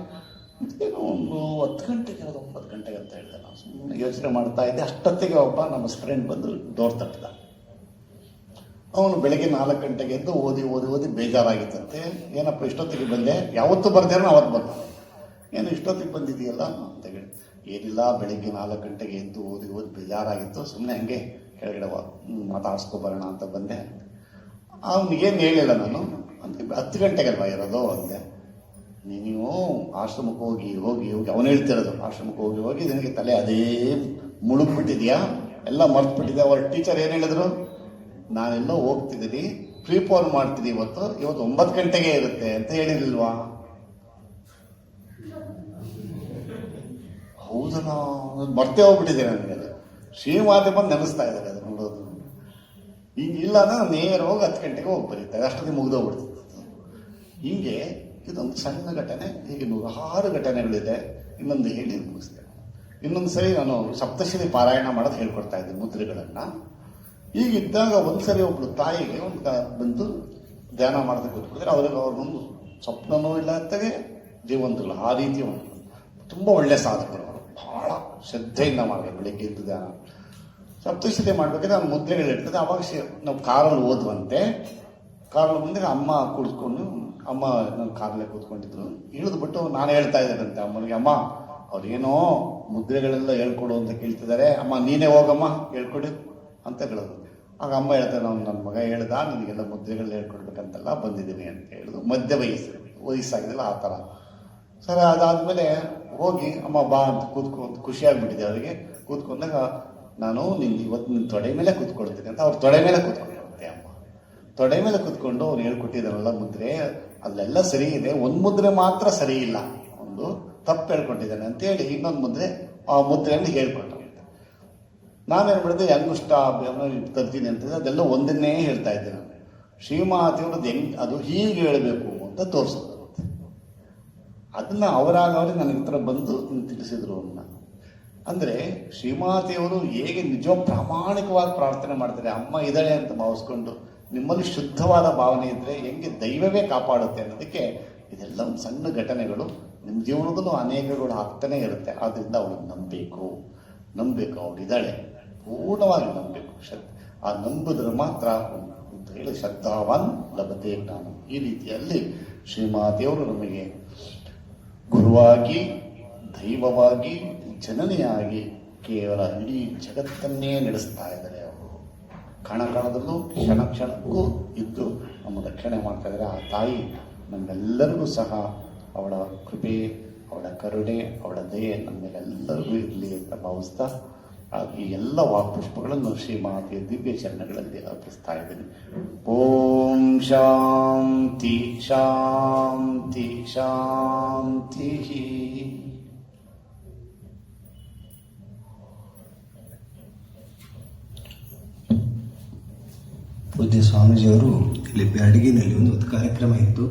ಏನೋ ಒಂದು 10 ಗಂಟೆಗೆ ಅದು 9 ಗಂಟೆಗೆ ಅಂತ ಹೇಳಿದೆ. ನಾವು ಸುಮ್ಮನೆ ಯೋಚನೆ ಮಾಡ್ತಾ ಇದ್ದೆ. ಅಷ್ಟೊತ್ತಿಗೆ ಒಬ್ಬ ನಮ್ಮ ಫ್ರೆಂಡ್ ಬಂದು ಡೋರ್ ತಟ್ಟಿದ. ಅವನು ಬೆಳಗ್ಗೆ 4 ಗಂಟೆಗೆ ಎದ್ದು ಓದಿ ಬೇಜಾರಾಗಿತ್ತಂತೆ. ಏನಪ್ಪ ಇಷ್ಟೊತ್ತಿಗೆ ಬಂದೆ? ಯಾವತ್ತೂ ಬರ್ದೇನೋ ಅವತ್ತು ಬಂದ. ಏನು ಇಷ್ಟೊತ್ತಿಗೆ ಬಂದಿದೆಯಲ್ಲ ಅಂತ ಹೇಳಿ. ಏನಿಲ್ಲ, ಬೆಳಿಗ್ಗೆ 4 ಗಂಟೆಗೆ ಎದ್ದು ಓದಿ ಬೇಜಾರಾಗಿತ್ತು, ಸುಮ್ಮನೆ ಹಂಗೆ ಕೆಳಗಡೆ ಮಾತಾಡ್ಸ್ಕೊಬರೋಣ ಅಂತ ಬಂದೆ. ಅವನಿಗೇನು ಹೇಳಿಲ್ಲ ನಾನು. ಅಂತ 10 ಗಂಟೆಗಲ್ವಾ ಇರೋದು ಅಂದೆ. ನೀವು ಆಶ್ರಮಕ್ಕೆ ಹೋಗಿ ಅವನು ಹೇಳ್ತಿರೋದು, ಆಶ್ರಮಕ್ಕೆ ಹೋಗಿ ನಿನಗೆ ತಲೆ ಅದೇ ಮುಳುಗ್ಬಿಟ್ಟಿದ್ಯಾ, ಎಲ್ಲ ಮರ್ತ್ಬಿಟ್ಟಿದ್ಯಾ. ಅವ್ರ ಟೀಚರ್ ಏನು ಹೇಳಿದ್ರು, ನಾನೆಲ್ಲೋ ಹೋಗ್ತಿದ್ದೀನಿ, ಪ್ರೀಪೋನ್ ಮಾಡ್ತೀನಿ, ಇವತ್ತು 9 ಗಂಟೆಗೆ ಇರುತ್ತೆ ಅಂತ ಹೇಳಿರ್ಲಿಲ್ವಾ? ಹೌದಲ್ಲ, ಮರ್ತೇ ಹೋಗ್ಬಿಟ್ಟಿದೆ ನನಗೆ. ಅದು ಶ್ರೀಮಾತೆ ಬಂದು ನೆನೆಸ್ತಾ ಇದ್ದಾರೆ ಅದು ನೋಡೋದು. ಈಗ ಇಲ್ಲ ಅಂದ್ರೆ ನೇರವಾಗಿ 10 ಗಂಟೆಗೆ ಹೋಗಿ ಬರೀತಾರೆ, ಅಷ್ಟೊತ್ತಿಗೆ ಮುಗಿದೋಗ್ಬಿಡ್ತಿತ್ತು. ಹೀಗೆ ಇದೊಂದು ಸಣ್ಣ ಘಟನೆ. ಹೀಗೆ 106 ಘಟನೆಗಳಿದೆ. ಇನ್ನೊಂದು ಹೇಳಿ ಮುಗಿಸ್ತೇನೆ. ಇನ್ನೊಂದು ಸರಿ ನಾನು ಸಪ್ತಶಿಲಿ ಪಾರಾಯಣ ಮಾಡೋದು ಹೇಳ್ಕೊಡ್ತಾ ಇದ್ದೆ, ಮುದ್ರೆಗಳನ್ನು. ಈಗಿದ್ದಾಗ ಒಂದ್ಸರಿ ಒಬ್ಳು ತಾಯಿಗೆ ಬಂದು ಧ್ಯಾನ ಮಾಡೋದಕ್ಕೆ ಕೂತ್ಕೊಳ್ತಾರೆ. ಅವ್ರಿಗೊಂದು ಸ್ವಪ್ನನೂ ಇಲ್ಲ ಅಂತಾಗೆ ಜೀವಂತಗಳು. ಆ ರೀತಿ ಒಂದು ತುಂಬ ಒಳ್ಳೆ ಸಾಧಕರು. ಬಹಳ ಶ್ರದ್ಧೆಯಿಂದ ಮಾಡಬೇಕು ಬೆಳಿಗ್ಗೆ ಎದ್ದು ಧ್ಯಾನ. ಸಪ್ತಶಿಲಿ ಮಾಡಬೇಕಾದ್ರೆ ನಾನು ಮುದ್ರೆಗಳು ಇರ್ತದೆ. ಅವಾಗ ನಾವು ಕಾರಲ್ಲಿ ಓದುವಂತೆ. ಕಾರಲ್ಲಿ ಮುಂದೆ ಅಮ್ಮ ಕುಳಿತುಕೊಂಡು, ಅಮ್ಮ ನನ್ನ ಕಾರಲ್ಲೇ ಕೂತ್ಕೊಂಡಿದ್ರು. ಇಳಿದ್ಬಿಟ್ಟು ನಾನು ಹೇಳ್ತಾ ಇದ್ದೇನಂತೆ ಅಮ್ಮನಿಗೆ, ಅಮ್ಮ ಅವ್ರೇನೋ ಮುದ್ರೆಗಳೆಲ್ಲ ಹೇಳ್ಕೊಡು ಅಂತ ಕೇಳ್ತಿದ್ದಾರೆ, ಅಮ್ಮ ನೀನೇ ಹೋಗಮ್ಮ ಹೇಳ್ಕೊಡು ಅಂತ ಹೇಳೋದು. ಆಗ ಅಮ್ಮ ಹೇಳ್ತಾರೆ, ನನ್ನ ಮಗ ಹೇಳ್ದ ನಿನಗೆಲ್ಲ ಮುದ್ರೆಗಳು ಹೇಳ್ಕೊಡ್ಬೇಕಂತೆಲ್ಲ ಬಂದಿದ್ದೀನಿ ಅಂತ ಹೇಳಿದ್ರು. ಮಧ್ಯ ವಯಸ್ಸಾಗಿದೆಲ್ಲ ಆ ಥರ. ಸರ್ ಅದಾದಮೇಲೆ ಹೋಗಿ ಅಮ್ಮ ಬಾ ಅಂತ ಖುಷಿಯಾಗ್ಬಿಟ್ಟಿದೆ ಅವರಿಗೆ. ಕೂತ್ಕೊಂಡಾಗ ನಾನು ಇವತ್ತು ನಿನ್ನ ತೊಡೆ ಮೇಲೆ ಕೂತ್ಕೊಳ್ತೀನಿ ಅಂತ ಅವ್ರು ತೊಡೆ ಮೇಲೆ ಕೂತ್ಕೊಂಡ್ರಂತೆ. ಅಮ್ಮ ತೊಡೆ ಮೇಲೆ ಕೂತ್ಕೊಂಡು ಅವ್ರು ಹೇಳ್ಕೊಟ್ಟಿದ್ದಾರಲ್ಲ ಮುದ್ರೆ, ಅಲ್ಲೆಲ್ಲ ಸರಿ ಇದೆ, ಒಂದು ಮುದ್ರೆ ಮಾತ್ರ ಸರಿ ಇಲ್ಲ, ಒಂದು ತಪ್ಪು ಹೇಳ್ಕೊಟ್ಟಿದ್ದಾನೆ ಅಂತೇಳಿ ಇನ್ನೊಂದು ಮುದ್ರೆ ಆ ಮುದ್ರೆಯನ್ನು ಹೇಳ್ಕೊಟ್ರು. ನಾನೇನು ಮಾಡಿದೆ, ಅಂಗುಷ್ಟ ತರ್ತೀನಿ ಅಂತಂದ್ರೆ ಅದೆಲ್ಲ ಒಂದನ್ನೇ ಹೇಳ್ತಾ ಇದ್ದೆ ನಾನು. ಶ್ರೀಮಾತೆಯವ್ರದ್ದು ಅದು ಹೀಗೆ ಹೇಳಬೇಕು ಅಂತ ತೋರಿಸೋದು. ಅದನ್ನ ಅವರಾಗವ್ರಿಗೆ ನನಗೆ ಹತ್ರ ಬಂದು ತಿಳಿಸಿದ್ರು. ಅಂದರೆ ಶ್ರೀಮಾತೆಯವರು ಹೇಗೆ ನಿಜ ಪ್ರಾಮಾಣಿಕವಾಗಿ ಪ್ರಾರ್ಥನೆ ಮಾಡ್ತಾರೆ, ಅಮ್ಮ ಇದ್ದಾಳೆ ಅಂತ ಭಾವಿಸ್ಕೊಂಡು. ನಿಮ್ಮಲ್ಲಿ ಶುದ್ಧವಾದ ಭಾವನೆ ಇದ್ದರೆ ಹೆಂಗೆ ದೈವವೇ ಕಾಪಾಡುತ್ತೆ ಅನ್ನೋದಕ್ಕೆ ಇದೆಲ್ಲ ಒಂದು ಸಣ್ಣ ಘಟನೆಗಳು ನಿಮ್ಮ ಜೀವನದಲ್ಲೂ ಅನೇಕಗಳು ಆಗ್ತಾನೆ ಇರುತ್ತೆ. ಆದ್ದರಿಂದ ಅವಳನ್ನು ನಂಬಬೇಕು, ಅವಳಿದ್ದಾಳೆ, ಪೂರ್ಣವಾಗಿ ನಂಬಬೇಕು. ಆ ನಂಬಿದ್ರೆ ಮಾತ್ರ ಅಂತ ಹೇಳಿ ಶ್ರದ್ಧಾವಾನ್ ಲಭತೆ ಜ್ಞಾನ. ಈ ರೀತಿಯಲ್ಲಿ ಶ್ರೀಮಾತೆಯವರು ನಮಗೆ ಗುರುವಾಗಿ, ದೈವವಾಗಿ, ಜನನಿಯಾಗಿ ಕೇವಲ ಇಡೀ ಜಗತ್ತನ್ನೇ ನಡೆಸ್ತಾ ಇದ್ದಾರೆ. ಅವರು ಕಣದಲ್ಲೂ ಕ್ಷಣಕ್ಕೂ ಇದ್ದು ನಮ್ಮ ರಕ್ಷಣೆ ಮಾಡ್ತಾ ಇದ್ದಾರೆ. ಆ ತಾಯಿ ನಮ್ಮೆಲ್ಲರಿಗೂ ಸಹ ಅವಳ ಕೃಪೆ, ಅವಳ ಕರುಣೆ, ಅವಳ ದಯೆ ನಮ್ಮೆಲ್ಲರಿಗೂ ಇರಲಿ ಅಂತ ಭಾವಿಸ್ತಾ ಈ ಎಲ್ಲ ವಾಕ್ಪುಷ್ಪಗಳನ್ನು ಶ್ರೀಮಾತೆಯ ದಿವ್ಯ ಚರಣಗಳಲ್ಲಿ ಅರ್ಪಿಸ್ತಾ ಇದ್ದೀನಿ. ಓಂ ಶಾಂತಿ ಶಾಂತಿ ಶಾಂತಿ. ಪೂಜ್ಯ ಸ್ವಾಮೀಜಿಯವರು ಇಲ್ಲಿ ಬ್ಯಾಡಗಿನಲ್ಲಿ ಒಂದು ಕಾರ್ಯಕ್ರಮ ಇತ್ತು.